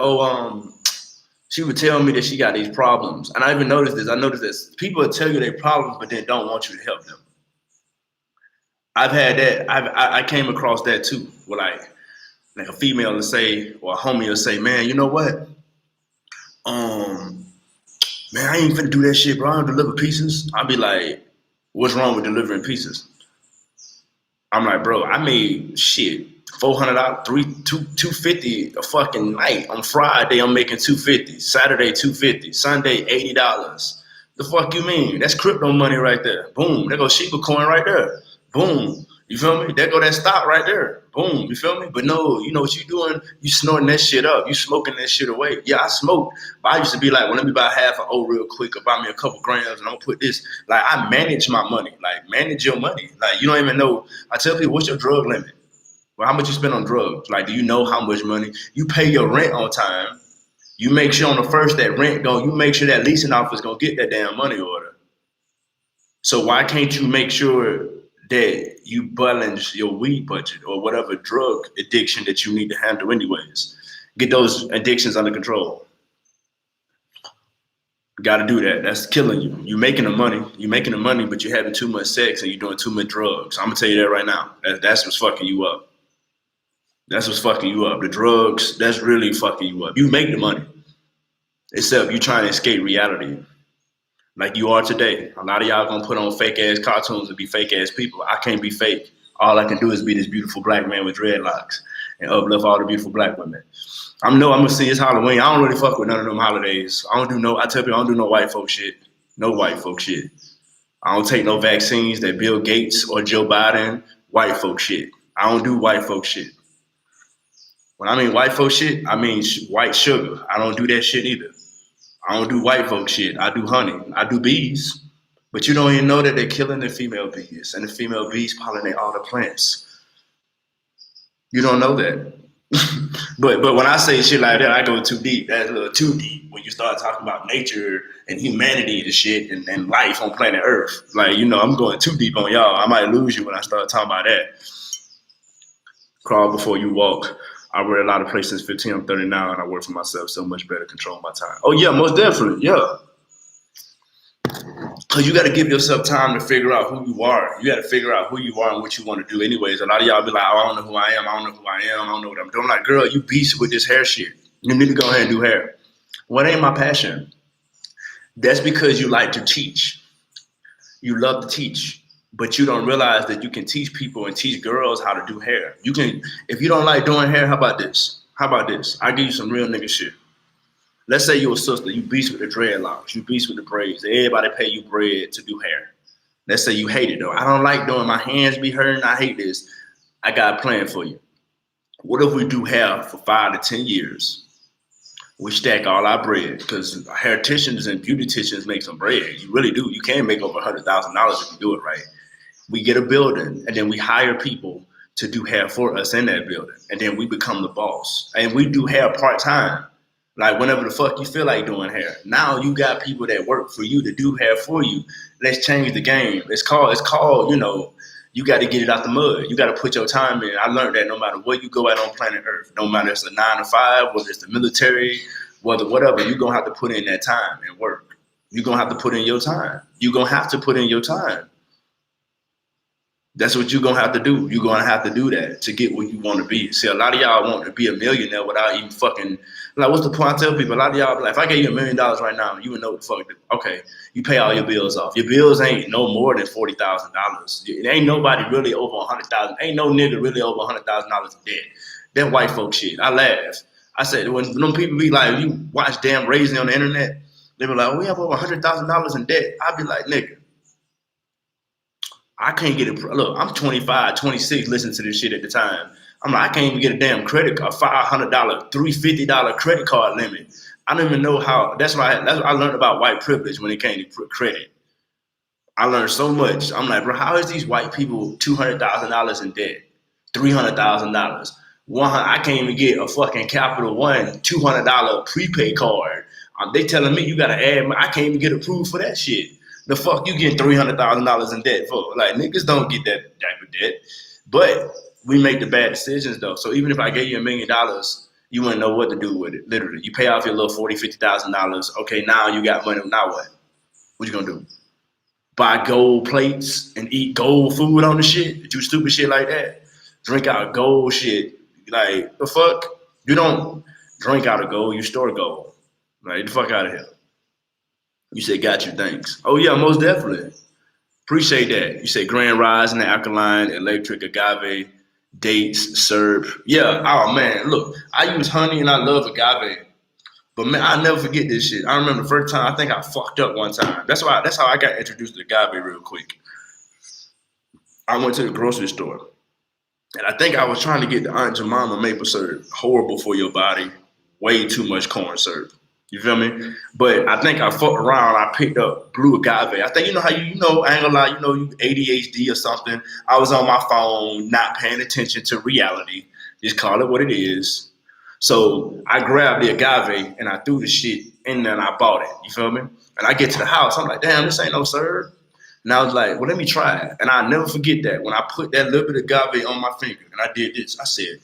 she would tell me that she got these problems. And I even noticed this. I noticed this. People will tell you their problems, but then don't want you to help them. I've had that. I came across that too. Where like a female will say, or a homie will say, man, you know what? Man, I ain't finna do that shit, bro. I don't deliver pizzas. I'll be like, what's wrong with delivering pizzas? I'm like, bro, I made shit. $400, $250 a fucking night. On Friday, I'm making $250. Saturday, $250. Sunday, $80. The fuck you mean? That's crypto money right there. Boom. There goes Shiba coin right there. Boom. You feel me? There go that stock right there. Boom. You feel me? But no, you know what you doing? You snorting that shit up. You smoking that shit away. Yeah, I smoke. But I used to be like, well, let me buy half an O real quick or buy me a couple grams and I'm gonna put this. Like, I manage my money. Like, manage your money. Like, you don't even know. I tell people, what's your drug limit? Well, how much you spend on drugs? Like, do you know how much money? You pay your rent on time. You make sure on the first that rent you make sure that leasing office gonna get that damn money order. So why can't you make sure that you balance your weed budget or whatever drug addiction that you need to handle anyways? Get those addictions under control. Got to do that. That's killing you. You're making the money, but you're having too much sex and you're doing too much drugs. I'm gonna tell you that right now. That's what's fucking you up. That's what's fucking you up. The drugs, that's really fucking you up. You make the money, except you trying to escape reality like you are today. A lot of y'all gonna put on fake ass cartoons and be fake ass people. I can't be fake. All I can do is be this beautiful black man with dreadlocks and uplift all the beautiful black women. I'm gonna see it's Halloween. I don't really fuck with none of them holidays. I tell people I don't do no white folk shit. No white folk shit. I don't take no vaccines that Bill Gates or Joe Biden, white folk shit. I don't do white folk shit. When I mean white folk shit, I mean white sugar. I don't do that shit either. I don't do white folk shit. I do honey. I do bees. But you don't even know that they're killing the female bees. And the female bees pollinate all the plants. You don't know that. But when I say shit like that, I go too deep. That's a little too deep when you start talking about nature and humanity and shit and life on planet Earth. Like, you know, I'm going too deep on y'all. I might lose you when I start talking about that. Crawl before you walk. I read a lot of places 15, I'm 30 now, and I work for myself so much better, control my time. Oh, yeah, most definitely, yeah. Because you got to give yourself time to figure out who you are. You got to figure out who you are and what you want to do anyways. A lot of y'all be like, oh, I don't know who I am. I don't know who I am. I don't know what I'm doing. I'm like, girl, you beast with this hair shit. You need to go ahead and do hair. What ain't my passion? That's because you like to teach. You love to teach. But you don't realize that you can teach people and teach girls how to do hair. You can, if you don't like doing hair, how about this? How about this? I give you some real nigga shit. Let's say you're a sister, you beast with the dreadlocks, you beast with the braids. Everybody pay you bread to do hair. Let's say you hate it though. I don't like doing my hands be hurting. I hate this. I got a plan for you. What if we do hair for 5 to 10 years? We stack all our bread because hairticians and beauticians make some bread. You really do. You can make over $100,000 if you do it right. We get a building and then we hire people to do hair for us in that building. And then we become the boss. And we do hair part time. Like whenever the fuck you feel like doing hair. Now you got people that work for you to do hair for you. Let's change the game. It's called, you got to get it out the mud. You got to put your time in. I learned that no matter where you go out on planet Earth, no matter if it's a 9 to 5, whether it's the military, whether whatever, you're going to have to put in that time and work. You're going to have to put in your time. You're going to have to put in your time. That's what you're going to have to do. You're going to have to do that to get where you want to be. See, a lot of y'all want to be a millionaire without even fucking, like, what's the point? I tell people, a lot of y'all be like, if I gave you $1 million right now, you would know what the fuck, okay, you pay all your bills off. Your bills ain't no more than $40,000. It ain't nobody really over 100,000. Ain't no nigga really over $100,000 in debt. That white folk shit. I laugh. I said, when people be like, you watch damn Raising on the internet, they be like, oh, we have over $100,000 in debt. I be like, nigga, I can't get it. Look, I'm 25, 26 listening to this shit at the time. I'm like, I can't even get a damn credit card, $500, $350 credit card limit. I don't even know how. That's what I learned about white privilege when it came to credit. I learned so much. I'm like, bro, how is these white people $200,000 in debt, $300,000? I can't even get a fucking Capital One $200 prepaid card. They telling me you gotta add. I can't even get approved for that shit. The fuck you getting $300,000 in debt for? Like, niggas don't get that type of debt. But we make the bad decisions though. So even if I gave you $1 million, you wouldn't know what to do with it. Literally, you pay off your little $40,000, $50,000. Okay, now you got money. Now what? What you gonna do? Buy gold plates and eat gold food on the shit? Do stupid shit like that? Drink out gold shit? Like, the fuck? You don't drink out of gold. You store gold. Like, the fuck out of here. You said, got you, thanks. Oh, yeah, most definitely. Appreciate that. You said Grand Rising, Alkaline, Electric, Agave, Dates, Syrup. Yeah, oh, man, look, I use honey and I love agave. But, man, I'll never forget this shit. I remember the first time, I think I fucked up one time. That's how I got introduced to agave real quick. I went to the grocery store. And I think I was trying to get the Aunt Jemima maple syrup. Horrible for your body. Way too much corn syrup. You feel me? But I think I fucked around. I picked up blue agave. I think, you know how I ain't gonna lie, you ADHD or something. I was on my phone, not paying attention to reality. Just call it what it is. So I grabbed the agave and I threw the shit in there and I bought it. You feel me? And I get to the house. I'm like, damn, this ain't no syrup. And I was like, well, let me try it. And I'll never forget that. When I put that little bit of agave on my finger and I did this, I said,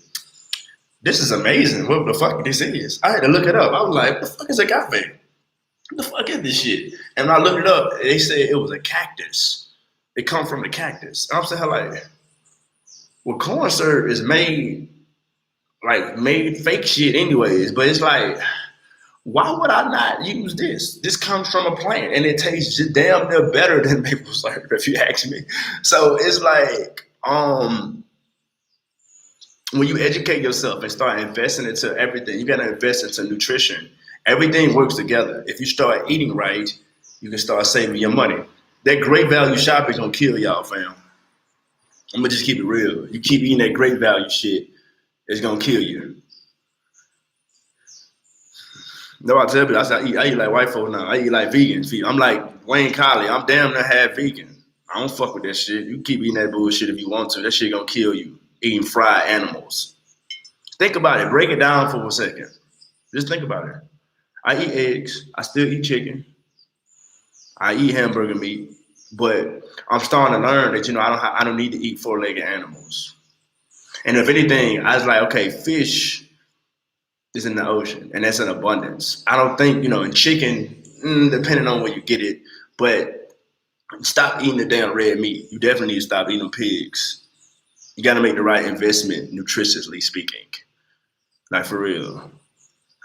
this is amazing. What the fuck this is? I had to look it up. I was like, what the fuck is agave? What the fuck is this shit? And when I looked it up, they said it was a cactus. It come from the cactus. And I'm saying, like, well, corn syrup is made fake shit anyways. But it's like, why would I not use this? This comes from a plant and it tastes just damn near better than maple syrup, if you ask me. So it's like, when you educate yourself and start investing into everything, you got to invest into nutrition. Everything works together. If you start eating right, you can start saving your money. That great value shopping gonna kill y'all, fam. I'm gonna just keep it real. You keep eating that great value shit, it's gonna kill you. No, I tell you, I eat like white folk now. I eat like vegans. I'm like Wayne Colley. I'm damn near half vegan. I don't fuck with that shit. You keep eating that bullshit if you want to. That shit gonna kill you. Eating fried animals. Think about it. Break it down for a second. Just think about it. I eat eggs. I still eat chicken. I eat hamburger meat. But I'm starting to learn that, I don't need to eat four-legged animals. And if anything, I was like, okay, fish is in the ocean, and that's in abundance. I don't think, in chicken, depending on where you get it, but stop eating the damn red meat. You definitely need to stop eating pigs. You got to make the right investment, nutritionally speaking. Like, for real.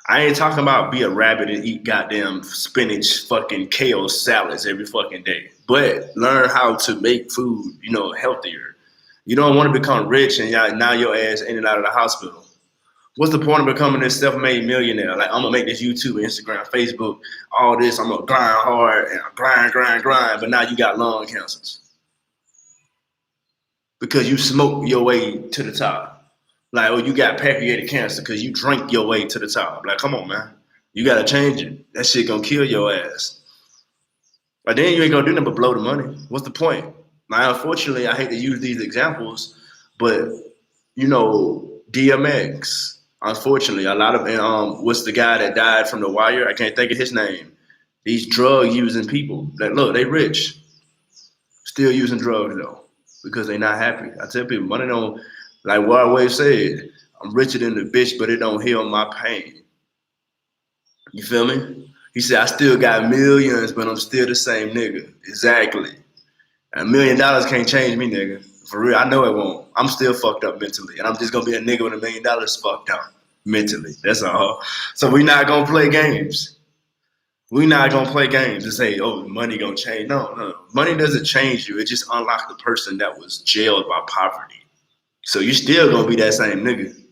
I ain't talking about be a rabbit and eat goddamn spinach, fucking kale salads every fucking day. But learn how to make food, healthier. You don't want to become rich and now your ass in and out of the hospital. What's the point of becoming this self-made millionaire? Like, I'm going to make this YouTube, Instagram, Facebook, all this. I'm going to grind hard and grind. But now you got lung cancers. Because you smoke your way to the top. Like, you got pancreatic cancer because you drank your way to the top. Like, come on, man. You gotta change it. That shit gonna kill your ass. But then you ain't gonna do nothing but blow the money. What's the point? Now, unfortunately, I hate to use these examples, but DMX. Unfortunately, a lot of what's the guy that died from The Wire? I can't think of his name. These drug using people that look, they rich, still using drugs though, because they not happy. I tell people, money don't, like what I always said, I'm richer than the bitch, but it don't heal my pain. You feel me? He said, I still got millions, but I'm still the same nigga. Exactly. $1 million can't change me, nigga. For real, I know it won't. I'm still fucked up mentally, and I'm just gonna be a nigga with $1 million fucked up mentally. That's all. So we not gonna play games. We not gonna play games and say, "Oh, money gonna change." No, no. Money doesn't change you. It just unlocks the person that was jailed by poverty. So you still gonna be that same nigga.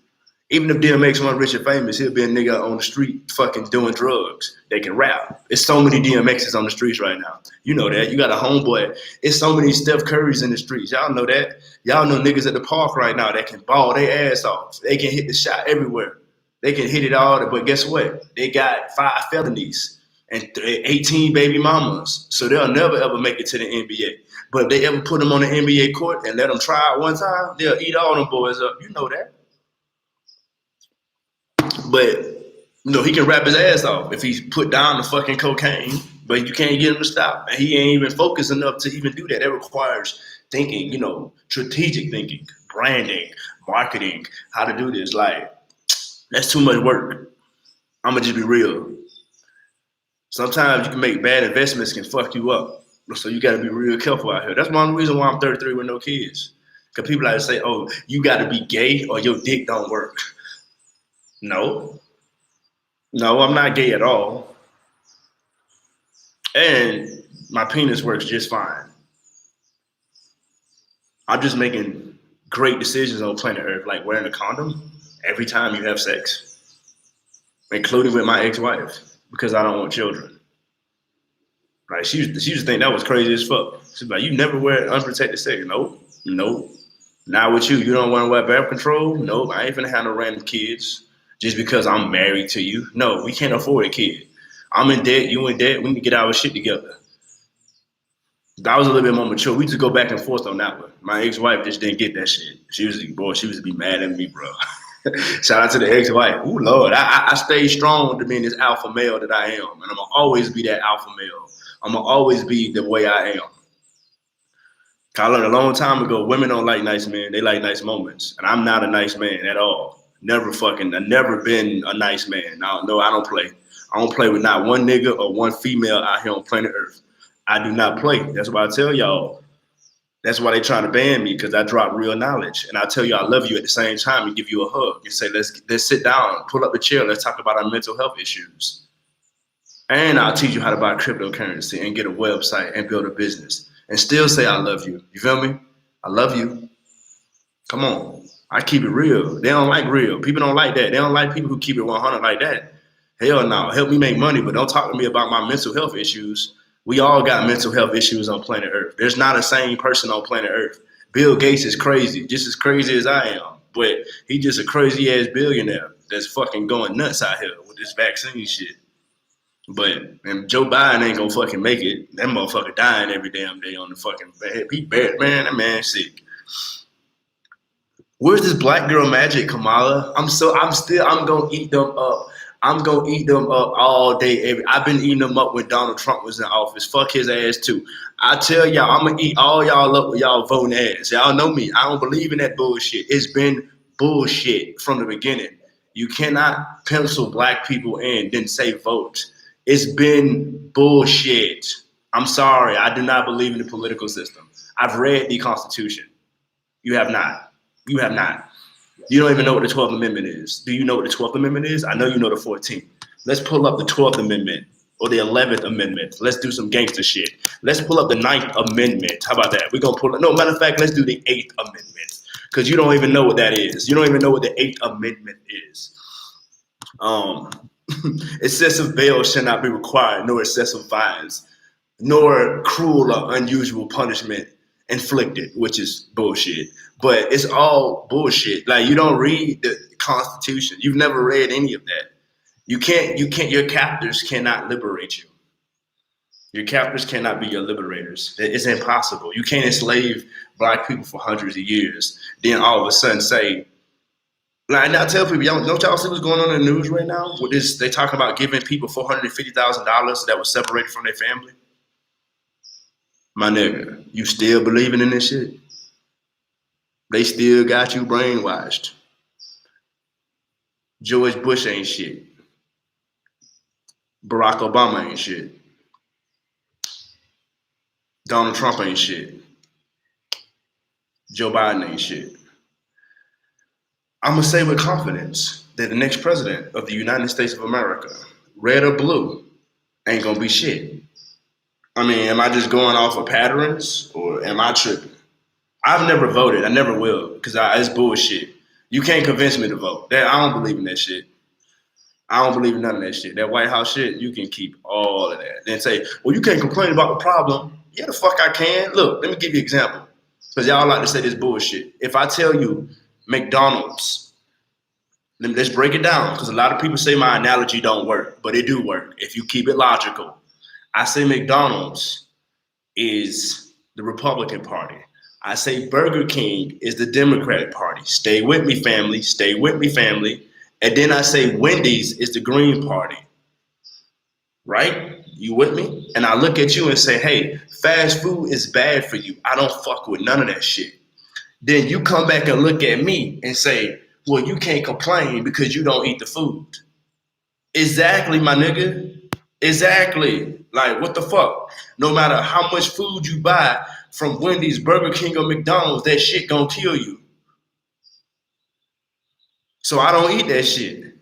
Even if DMX wasn't rich and famous, he'll be a nigga on the street fucking doing drugs. They can rap. It's so many DMXs on the streets right now. You know that. You got a homeboy. It's so many Steph Currys in the streets. Y'all know that. Y'all know niggas at the park right now that can ball their ass off. They can hit the shot everywhere. They can hit it all. But guess what? They got 5 felonies and 18 baby mamas. So they'll never ever make it to the NBA. But if they ever put them on the NBA court and let them try it one time, they'll eat all them boys up. You know that. But he can rap his ass off if he's put down the fucking cocaine, but you can't get him to stop. And he ain't even focused enough to even do that. That requires thinking, strategic thinking, branding, marketing, how to do this. Like, that's too much work. I'm gonna just be real. Sometimes you can make bad investments can fuck you up. So you gotta be real careful out here. That's one reason why I'm 33 with no kids. Because people like to say, oh, you gotta be gay or your dick don't work. No, I'm not gay at all. And my penis works just fine. I'm just making great decisions on planet Earth, like wearing a condom every time you have sex, including with my ex-wife, because I don't want children. Like she used to think that was crazy as fuck. She's like, you never wear unprotected sex. Nope. Not with you. You don't want to wear birth control? Nope. I ain't finna have no random kids. Just because I'm married to you. No, we can't afford a kid. I'm in debt, you in debt, we need to get our shit together. I was a little bit more mature. We used to go back and forth on that one. My ex-wife just didn't get that shit. She used to be mad at me, bro. Shout out to the ex-wife. Ooh, Lord. I stayed strong to being this alpha male that I am. And I'm going to always be that alpha male. I'm going to always be the way I am. I learned a long time ago, women don't like nice men. They like nice moments. And I'm not a nice man at all. I've never been a nice man. No, I don't play. I don't play with not one nigga or one female out here on planet Earth. I do not play. That's why I tell y'all. That's why they trying to ban me, because I drop real knowledge. And I tell you I love you at the same time and give you a hug and say, let's sit down, pull up the chair, let's talk about our mental health issues. And I'll teach you how to buy cryptocurrency and get a website and build a business and still say I love you. You feel me? I love you. Come on. I keep it real. They don't like real. People don't like that. They don't like people who keep it 100 like that. Hell no. Help me make money, but don't talk to me about my mental health issues. We all got mental health issues on planet Earth. There's not a sane person on planet Earth. Bill Gates is crazy, just as crazy as I am. But he just a crazy ass billionaire that's fucking going nuts out here with this vaccine shit. And Joe Biden ain't gonna fucking make it. That motherfucker dying every damn day on the fucking bed. He bad, man. That man's sick. Where's this black girl magic, Kamala? I'm gonna eat them up. I'm gonna eat them up all day. I've been eating them up when Donald Trump was in office. Fuck his ass too. I tell y'all, I'm gonna eat all y'all up with y'all voting ass. Y'all know me. I don't believe in that bullshit. It's been bullshit from the beginning. You cannot pencil black people in, then say vote. It's been bullshit. I'm sorry. I do not believe in the political system. I've read the Constitution. You have not. You have not. You don't even know what the 12th Amendment is. Do you know what the 12th Amendment is? I know you know the 14th. Let's pull up the 12th Amendment or the 11th Amendment. Let's do some gangster shit. Let's pull up the 9th Amendment. How about that? We're going to pull it. No, matter of fact, let's do the 8th Amendment, because you don't even know what that is. You don't even know what the 8th Amendment is. Excessive bail shall not be required, nor excessive fines, nor cruel or unusual punishment inflicted, which is bullshit. But it's all bullshit. Like, you don't read the Constitution. You've never read any of that. Your captors cannot liberate you. Your captors cannot be your liberators. It's impossible. You can't enslave black people for hundreds of years. Then all of a sudden say, like, and I tell people, y'all, don't y'all see what's going on in the news right now? With this, they talking about giving people $450,000 that was separated from their family. My nigga, you still believing in this shit? They still got you brainwashed. George Bush ain't shit. Barack Obama ain't shit. Donald Trump ain't shit. Joe Biden ain't shit. I'm going to say with confidence that the next president of the United States of America, red or blue, ain't going to be shit. I mean, am I just going off of patterns or am I tripping? I've never voted. I never will because it's bullshit. You can't convince me to vote. I don't believe in that shit. I don't believe in none of that shit. That White House shit, you can keep all of that. Then say, well, you can't complain about the problem. Yeah, the fuck I can. Look, let me give you an example. Because y'all like to say this bullshit. If I tell you McDonald's, let's break it down. Because a lot of people say my analogy don't work, but it do work if you keep it logical. I say McDonald's is the Republican Party. I say Burger King is the Democratic Party. Stay with me, family. Stay with me, family. And then I say Wendy's is the Green Party. Right? You with me? And I look at you and say, hey, fast food is bad for you. I don't fuck with none of that shit. Then you come back and look at me and say, well, you can't complain because you don't eat the food. Exactly, my nigga. Exactly. Like, what the fuck? No matter how much food you buy from Wendy's, Burger King, or McDonald's, that shit gonna kill you. So I don't eat that shit.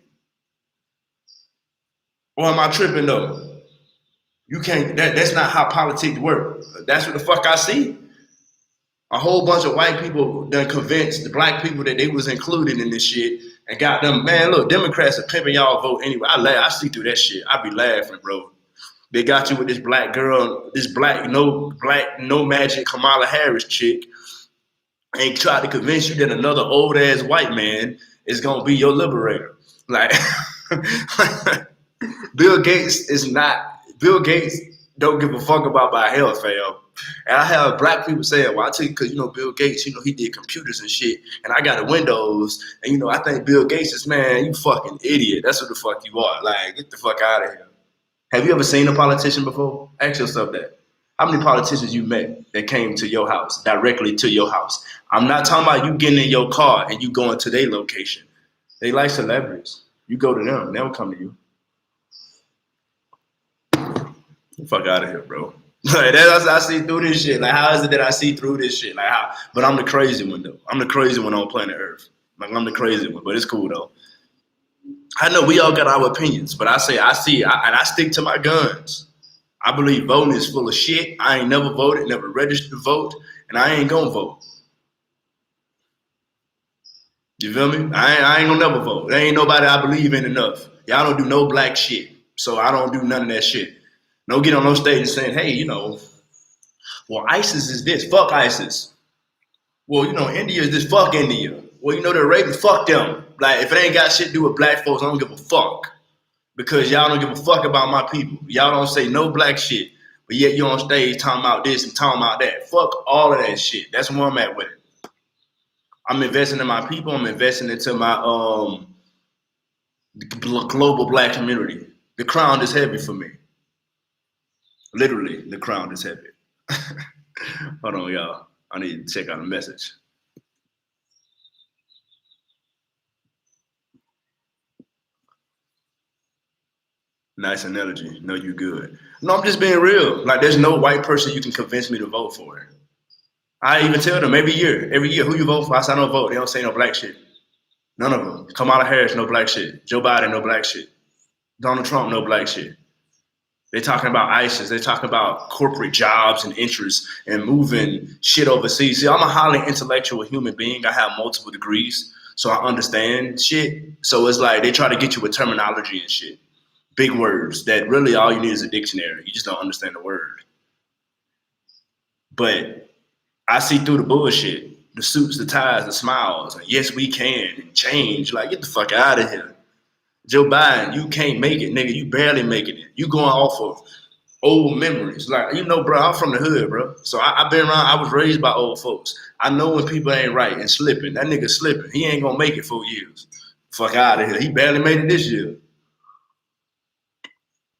Or am I tripping though? You can't, that's not how politics work. That's what the fuck I see. A whole bunch of white people done convinced the black people that they was included in this shit and got them, man, look, Democrats are pimping y'all vote anyway. I see through that shit. I be laughing, bro. They got you with this black girl, this no magic Kamala Harris chick, and tried to convince you that another old ass white man is gonna be your liberator. Like Bill Gates don't give a fuck about my health, fam. And I have black people saying, well, I tell you, because, Bill Gates, he did computers and shit, and I got a Windows, and, I think Bill Gates is, man, you fucking idiot. That's what the fuck you are. Like, get the fuck out of here. Have you ever seen a politician before? Ask yourself that. How many politicians you met that came to your house, directly to your house? I'm not talking about you getting in your car and you going to their location. They like celebrities. You go to them, they'll come to you. Get the fuck out of here, bro. Like, that's I see through this shit. Like, how is it that I see through this shit? Like, how? But I'm the crazy one, though. I'm the crazy one on planet Earth. Like, I'm the crazy one, but it's cool, though. I know we all got our opinions, but I stick to my guns. I believe voting is full of shit. I ain't never voted, never registered to vote, and I ain't gonna vote. You feel me? I ain't gonna never vote. There ain't nobody I believe in enough. Y'all don't do no black shit, so I don't do none of that shit. Don't get on no stage and saying, hey, well, ISIS is this. Fuck ISIS. Well, India is this. Fuck India. Well, they're raping. Fuck them. Like, if it ain't got shit to do with black folks, I don't give a fuck. Because y'all don't give a fuck about my people. Y'all don't say no black shit. But yet you on stage talking about this and talking about that. Fuck all of that shit. That's where I'm at with it. I'm investing in my people. I'm investing into my global black community. The crown is heavy for me. Literally, the crown is heavy. Hold on, y'all. I need to check out a message. Nice analogy. No, you good. No, I'm just being real. Like, there's no white person you can convince me to vote for. I even tell them every year, who you vote for? I say I don't vote. They don't say no black shit. None of them. Kamala Harris, no black shit. Joe Biden, no black shit. Donald Trump, no black shit. They're talking about ISIS. They're talking about corporate jobs and interests and moving shit overseas. See, I'm a highly intellectual human being. I have multiple degrees, so I understand shit. So it's like they try to get you with terminology and shit. Big words that really all you need is a dictionary. You just don't understand the word. But I see through the bullshit. The suits, the ties, the smiles. And yes, we can. And change. Like, get the fuck out of here. Joe Biden, you can't make it, nigga. You barely making it. You going off of old memories. Like, bro, I'm from the hood, bro. So I been around, I was raised by old folks. I know when people ain't right and slipping. That nigga slipping. He ain't gonna make it 4 years. Fuck out of here. He barely made it this year.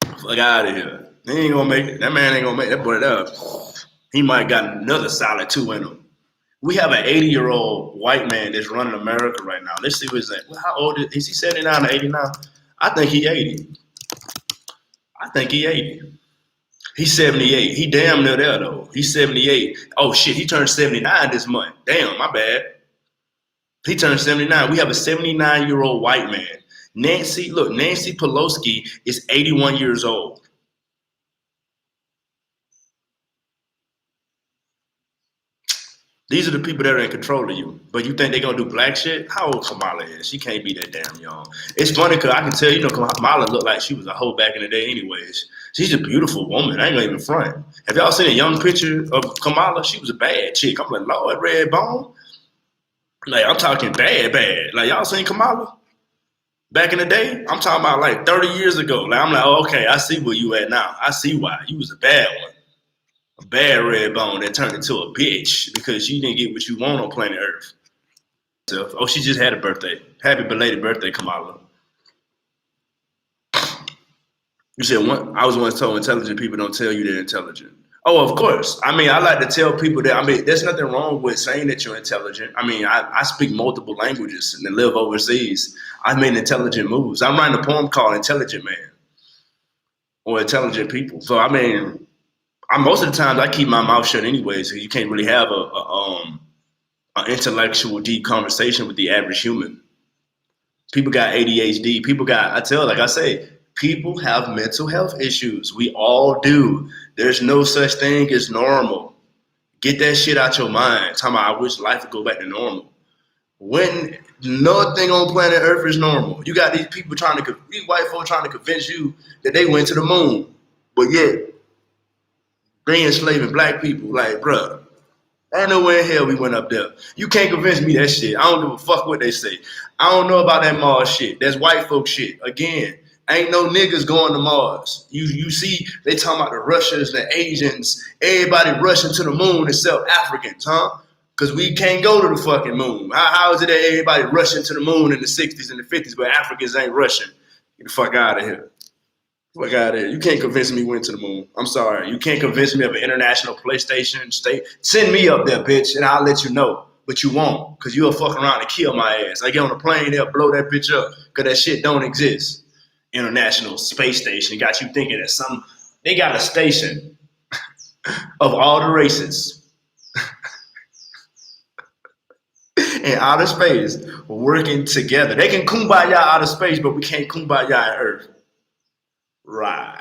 Fuck out of here. He ain't gonna make it. That man ain't gonna make it. That boy, he might got another solid 2 in him. We have an 80-year-old white man that's running America right now. Let's see what he's saying. Well, how old is he? 79 or 89? I think he 80. I think he 80. He's 78. He damn near there though. He's 78. Oh shit, he turned 79 this month. Damn, my bad. He turned 79. We have a 79-year-old white man. Nancy Pelosi is 81 years old. These are the people that are in control of you. But you think they're going to do black shit? How old Kamala is? She can't be that damn young. It's funny because I can tell, Kamala looked like she was a hoe back in the day anyways. She's a beautiful woman. I ain't going to even front. Have y'all seen a young picture of Kamala? She was a bad chick. I'm like, Lord, red bone. Like, I'm talking bad. Like, y'all seen Kamala? Back in the day? I'm talking about like 30 years ago. Like, I'm like, oh, okay, I see where you at now. I see why. You was a bad one. A bad red bone that turned into a bitch because you didn't get what you want on planet Earth. Oh, she just had a birthday. Happy belated birthday, Kamala. You said I was once told intelligent people don't tell you they're intelligent. Oh, of course. I mean, I like to tell people that, there's nothing wrong with saying that you're intelligent. I mean, I speak multiple languages and live overseas. I made intelligent moves. I'm writing a poem called Intelligent Man or Intelligent People. So, I mean, most of the times I keep my mouth shut anyways, so you can't really have an intellectual, deep conversation with the average human. People got ADHD. Like I say, people have mental health issues. We all do. There's no such thing as normal. Get that shit out your mind. Talking about I wish life would go back to normal. When nothing on planet Earth is normal. You got these white folks trying to convince you that they went to the moon, but yet they enslaving black people. Like, bruh, ain't nowhere in hell we went up there. You can't convince me that shit. I don't give a fuck what they say. I don't know about that Mars shit. That's white folk shit. Again, ain't no niggas going to Mars. You see, they talking about the Russians, the Asians, everybody rushing to the moon except Africans, huh? Because we can't go to the fucking moon. How is it that everybody rushing to the moon in the 60s and the 50s, but Africans ain't rushing? Get the fuck out of here. Fuck out of here. You can't convince me we went to the moon. I'm sorry. You can't convince me of an international PlayStation state. Send me up there, bitch, and I'll let you know. But you won't, because you'll fuck around and kill my ass. I get on a plane, they'll blow that bitch up, because that shit don't exist. International Space Station got you thinking that they got a station of all the races in outer space working together. They can kumbaya outer space, but we can't kumbaya in Earth. Right.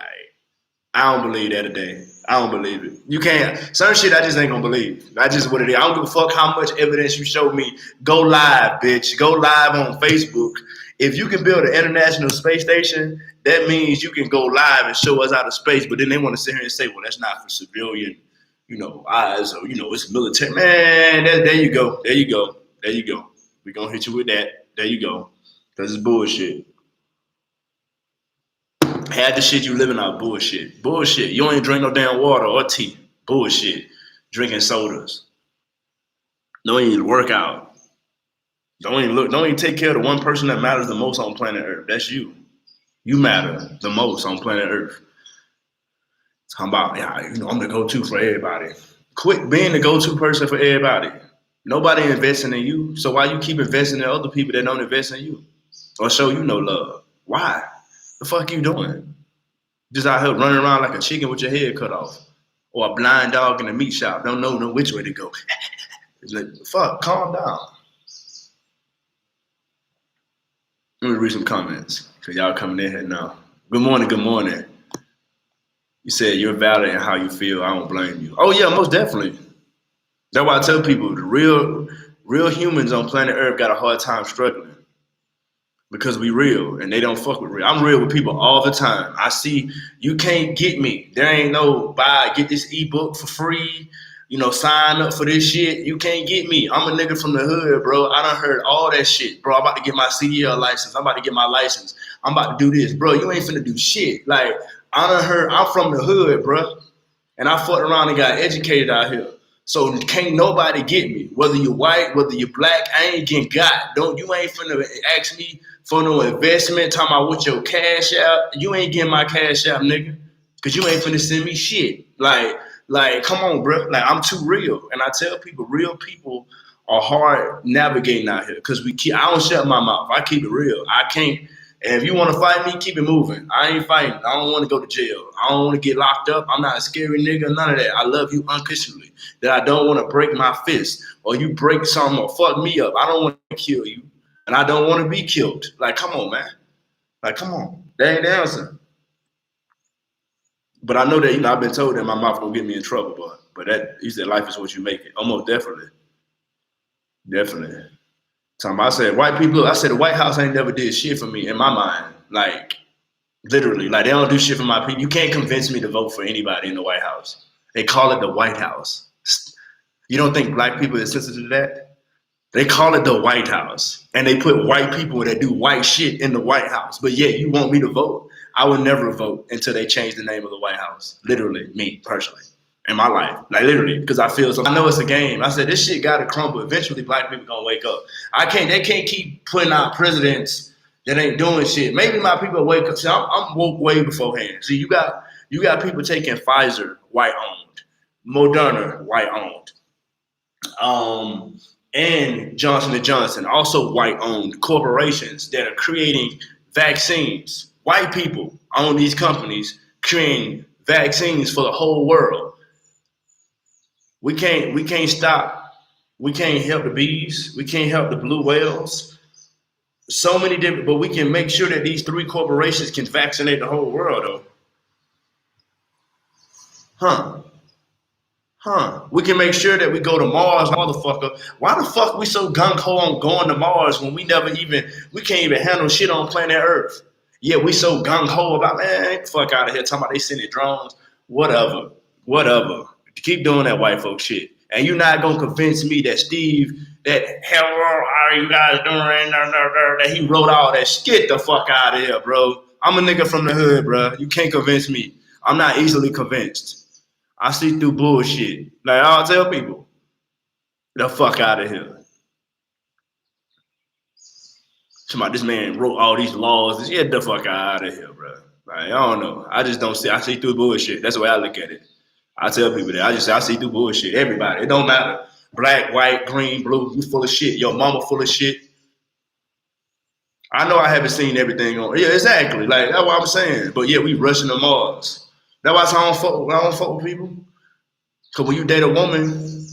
I don't believe that today. I don't believe it. You can't. Certain shit I just ain't gonna believe. That's just what it is. I don't give a fuck how much evidence you show me. Go live, bitch. Go live on Facebook. If you can build an international space station, that means you can go live and show us out of space. But then they want to sit here and say, well, that's not for civilian, eyes, or, it's military. Man, there you go. There you go. There you go. We're gonna hit you with that. There you go. Because it's bullshit. Half the shit you living out bullshit. Bullshit. You don't even drink no damn water or tea. Bullshit. Drinking sodas. Don't even work out. Don't even take care of the one person that matters the most on planet Earth. That's you. You matter the most on planet Earth. Talking about, I'm the go-to for everybody. Quit being the go-to person for everybody. Nobody investing in you. So why you keep investing in other people that don't invest in you? Or show you no love? Why? The fuck you doing? Just out here running around like a chicken with your head cut off. Or a blind dog in a meat shop. Don't know which way to go. It's like, fuck, calm down. Let me read some comments. Because y'all coming in here now. Good morning, good morning. You said you're valid in how you feel. I don't blame you. Oh yeah, most definitely. That's why I tell people the real humans on planet Earth got a hard time struggling. Because we real and they don't fuck with real. I'm real with people all the time. I see you can't get me. There ain't no get this ebook for free. Sign up for this shit. You can't get me. I'm a nigga from the hood, bro. I done heard all that shit, bro. I'm about to get my CDL license. I'm about to get my license. I'm about to do this, bro. You ain't finna do shit. Like I done heard. I'm from the hood, bro, and I fucked around and got educated out here. So can't nobody get me. Whether you're white, whether you're black, I ain't getting got. Don't you ain't finna ask me for no investment. Talking about what your cash out. You ain't getting my cash out, nigga. Cause you ain't finna send me shit. Like, come on, bro. Like I'm too real. And I tell people, real people are hard navigating out here. Cause I don't shut my mouth. I keep it real. I can't. And if you want to fight me, keep it moving. I ain't fighting. I don't want to go to jail. I don't want to get locked up. I'm not a scary nigga, none of that. I love you unconditionally. That I don't want to break my fist or you break something or fuck me up. I don't want to kill you. And I don't want to be killed. Like, come on, man. Like, come on. That ain't the answer. But I know that, I've been told that my mouth don't get me in trouble, but that he said life is what you make it. Almost definitely. Definitely. I said white people, I said the White House ain't never did shit for me in my mind. Like literally, like they don't do shit for my people. You can't convince me to vote for anybody in the White House. They call it the White House. You don't think black people are sensitive to that? They call it the White House. And they put white people that do white shit in the White House. But yet you want me to vote. I would never vote until they change the name of the White House. Literally, me personally. In my life, like literally, because I feel so. I know it's a game. I said this shit gotta crumble. Eventually, black people gonna wake up. They can't keep putting out presidents that ain't doing shit. Maybe my people wake up. See, I'm woke way beforehand. See, you got people taking Pfizer, white owned, Moderna, white owned, and Johnson & Johnson, also white owned corporations that are creating vaccines. White people own these companies creating vaccines for the whole world. We can't stop. We can't help the bees. We can't help the blue whales. So many different, but we can make sure that these 3 corporations can vaccinate the whole world, though. We can make sure that we go to Mars, motherfucker. Why the fuck we so gung-ho on going to Mars when we can't even handle shit on planet Earth? Yeah, we so gung-ho about, man, fuck out of here, talking about they sending drones. Whatever. Keep doing that white folk shit. And you're not going to convince me that hello, how are you guys doing? That he wrote all that shit. Get the fuck out of here, bro. I'm a nigga from the hood, bro. You can't convince me. I'm not easily convinced. I see through bullshit. Like, I'll tell people, the fuck out of here. Somebody, this man wrote all these laws. Get the fuck out of here, bro. Like, I don't know. I just don't see. I see through bullshit. That's the way I look at it. I tell people that. I see through bullshit. Everybody. It don't matter. Black, white, green, blue. You full of shit. Your mama full of shit. I know I haven't seen everything on. Yeah, exactly. Like, that's what I'm saying. But yeah, we rushing to Mars. That's why I don't fuck with people. Because when you date a woman,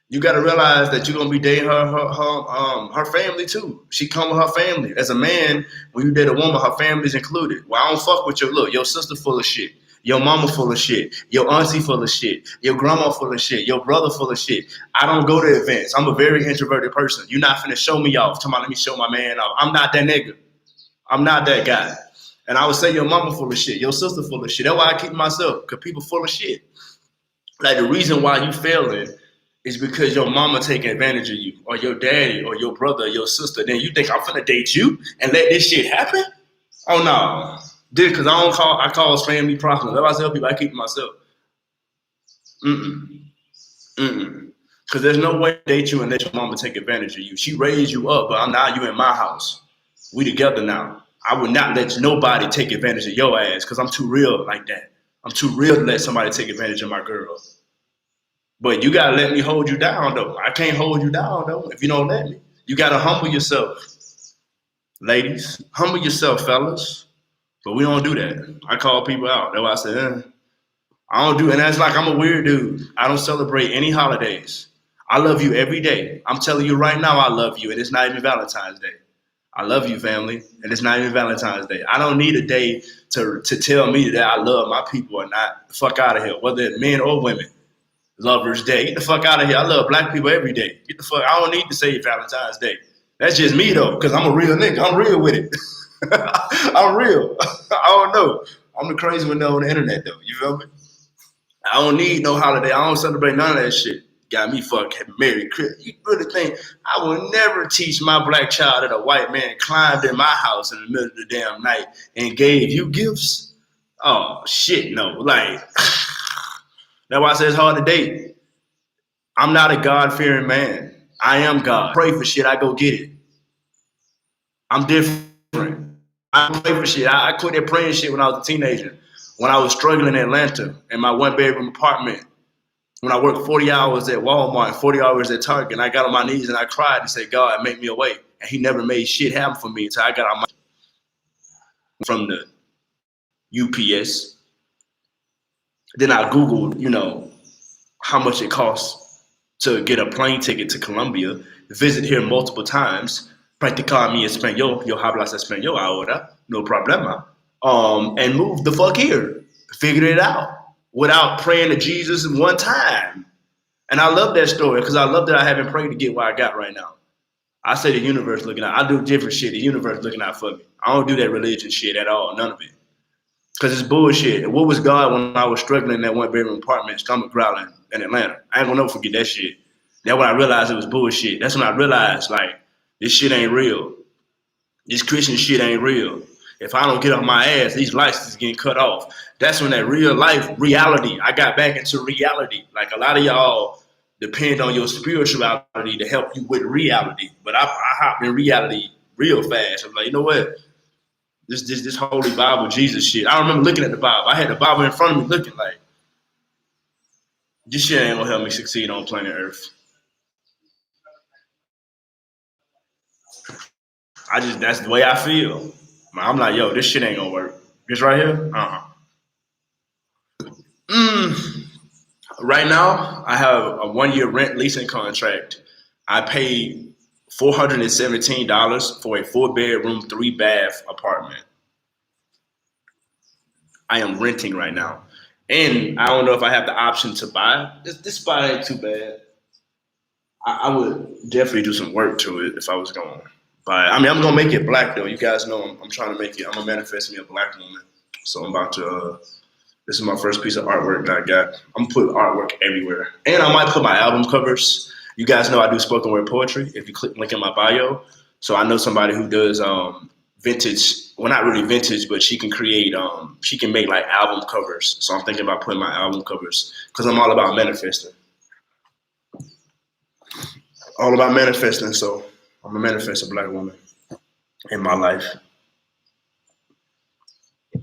you got to realize that you're gonna be dating her family too. She come with her family. As a man, when you date a woman, her family's included. Well, I don't fuck with your sister full of shit. Your mama full of shit. Your auntie full of shit. Your grandma full of shit. Your brother full of shit. I don't go to events. I'm a very introverted person. You're not finna show me off. Come on, let me show my man off. I'm not that nigga. I'm not that guy. And I would say your mama full of shit. Your sister full of shit. That's why I keep myself. Because people full of shit. Like the reason why you failing is because your mama taking advantage of you. Or your daddy. Or your brother. Or your sister. Then you think I'm finna date you and let this shit happen? Oh no. Because I call us family problems. That's why I tell people I keep it myself. Because there's no way to date you and let your mama take advantage of you. She raised you up, but now you in my house. We together now. I would not let nobody take advantage of your ass because I'm too real like that. I'm too real to let somebody take advantage of my girl. But you gotta let me hold you down though. I can't hold you down though if you don't let me. You gotta humble yourself. Ladies, humble yourself, fellas. But we don't do that. I call people out. That's why I said, I don't do, and that's like I'm a weird dude. I don't celebrate any holidays. I love you every day. I'm telling you right now, I love you, and it's not even Valentine's Day. I love you, family, and it's not even Valentine's Day. I don't need a day to tell me that I love my people or not. Fuck out of here, whether it's men or women. Lovers Day. Get the fuck out of here. I love black people every day. Get the fuck. I don't need to say Valentine's Day. That's just me though, because I'm a real nigga. I'm real with it. I'm real. I don't know. I'm the crazy one though on the internet though. You feel me? I don't need no holiday. I don't celebrate none of that shit. got me fucking Merry Christmas. You really think I will never teach my black child that a white man climbed in my house in the middle of the damn night and gave you gifts? Oh shit, no. Like that's why I say it's hard to date. I'm not a God-fearing man. I am God. I pray for shit, I go get it. I'm different. I pray for shit. I quit that praying shit when I was a teenager. When I was struggling in Atlanta in my one-bedroom apartment. When I worked 40 hours at Walmart and 40 hours at Target, and I got on my knees and I cried and said, God, make me a way. And he never made shit happen for me until I got on my from the UPS. Then I Googled, how much it costs to get a plane ticket to Colombia, visit here multiple times, practicar mi español, yo hablas español ahora, no problema, and move the fuck here. Figured it out without praying to Jesus one time. And I love that story because I love that I haven't prayed to get where I got right now. I say the universe looking out. I do different shit. The universe looking out for me. I don't do that religion shit at all. None of it. Because it's bullshit. What was God when I was struggling in that one-bedroom apartment, stomach growling in Atlanta? I ain't gonna never forget that shit. That's when I realized it was bullshit. That's when I realized, like, this shit ain't real. This Christian shit ain't real. If I don't get off my ass, these licenses getting cut off. That's when that real life reality, I got back into reality. Like a lot of y'all depend on your spirituality to help you with reality. But I hopped in reality real fast. I'm like, you know what? This holy Bible, Jesus shit. I remember looking at the Bible. I had the Bible in front of me looking like, this shit ain't gonna help me succeed on planet Earth. That's the way I feel. I'm like, yo, this shit ain't gonna work. This right here? Right now, I have a 1-year rent leasing contract. I paid $417 for a 4-bedroom, 3-bath apartment. I am renting right now. And I don't know if I have the option to buy. This spot ain't too bad. I would definitely do some work to it if I was going. But I mean, I'm gonna make it black though. You guys know I'm trying to make it. I'm gonna manifest me a black woman. So I'm about to. This is my first piece of artwork that I got. I'm gonna put artwork everywhere, and I might put my album covers. You guys know I do spoken word poetry. If you click link in my bio, so I know somebody who does vintage. Well, not really vintage, but she can create. She can make like album covers. So I'm thinking about putting my album covers because I'm all about manifesting. All about manifesting. So I'm gonna manifest a black woman in my life.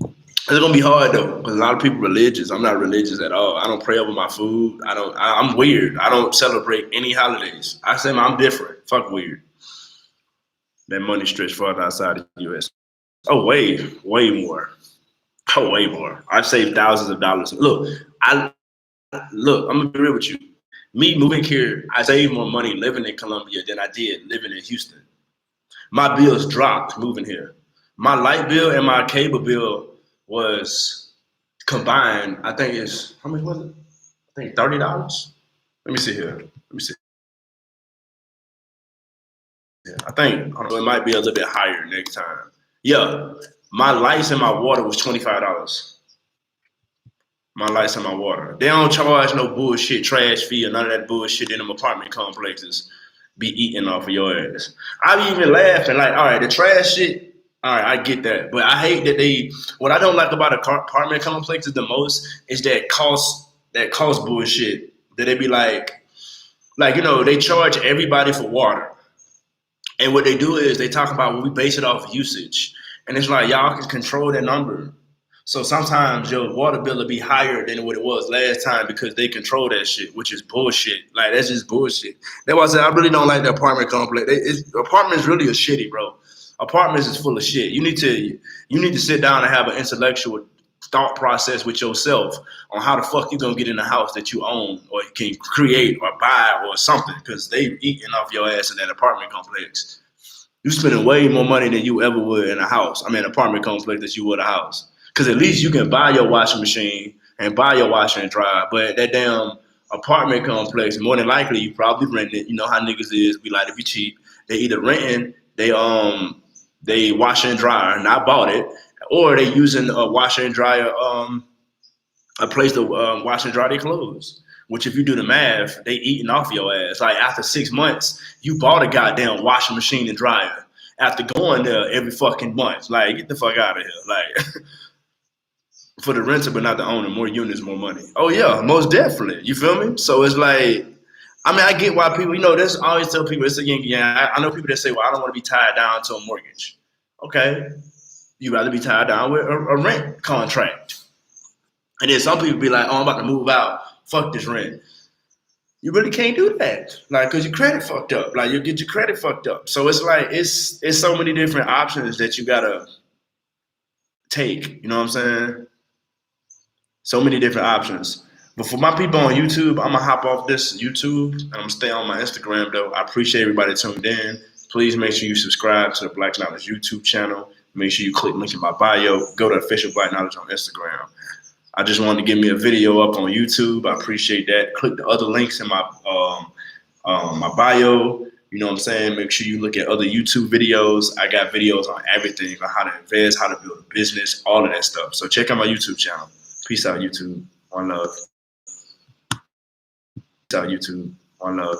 It's gonna be hard though, because a lot of people religious. I'm not religious at all. I don't pray over my food. I'm weird. I don't celebrate any holidays. I say I'm different. Fuck weird. That money stretched farther outside the U.S. Oh, way more. Oh, way more. I've saved thousands of dollars. I'm gonna be real with you. Me moving here, I saved more money living in Colombia than I did living in Houston. My bills dropped moving here. My light bill and my cable bill was combined. I think it's how much was it? I think $30. Let me see here. Let me see. Yeah, I think it might be a little bit higher next time. Yeah, my lights and my water was $25. My lights and my water. They don't charge no bullshit trash fee or none of that bullshit in them apartment complexes. Be eating off of your ass. I be even laughing like, all right, the trash shit. All right, I get that, but I hate that what I don't like about apartment complexes the most is that cost bullshit. That they be like they charge everybody for water, and what they do is they talk about we base it off usage, and it's like y'all can control that number. So sometimes your water bill will be higher than what it was last time because they control that shit, which is bullshit. Like that's just bullshit. That's why I said I really don't like the apartment complex. Apartments really are shitty, bro. Apartments is full of shit. You need to sit down and have an intellectual thought process with yourself on how the fuck you gonna get in a house that you own or you can create or buy or something because they eating off your ass in that apartment complex. You spending way more money than you ever would in a house. I mean, apartment complex that you would a house. Because at least you can buy your washing machine and buy your washer and dryer. But that damn apartment complex, more than likely, you probably rent it. You know how niggas is. We like to be cheap. They either renting, they washer and dryer, not bought it, or they using a washer and dryer, a place to wash and dry their clothes. which if you do the math, they eating off your ass. Like after 6 months, you bought a goddamn washing machine and dryer after going there every fucking month. Like, get the fuck out of here. Like, for the renter, but not the owner, more units, more money. Oh yeah, most definitely. You feel me? So it's like, I mean, I get why people, this I always tell people, it's a yin yang. I know people that say, well, I don't want to be tied down to a mortgage. Okay. You rather be tied down with a rent contract. And then some people be like, oh, I'm about to move out. Fuck this rent. You really can't do that. Like, cause your credit fucked up. Like, you'll get your credit fucked up. So it's like, it's so many different options that you gotta take. You know what I'm saying? So many different options. But for my people on YouTube, I'm gonna hop off this YouTube and I'm gonna stay on my Instagram though. I appreciate everybody tuned in. Please make sure you subscribe to the Black Knowledge YouTube channel. Make sure you click link in my bio. Go to Official Black Knowledge on Instagram. I just wanted to give me a video up on YouTube. I appreciate that. Click the other links in my my bio. You know what I'm saying? Make sure you look at other YouTube videos. I got videos on everything, on how to invest, how to build a business, all of that stuff. So check out my YouTube channel. Peace out, YouTube. One love. Peace out, YouTube. One love.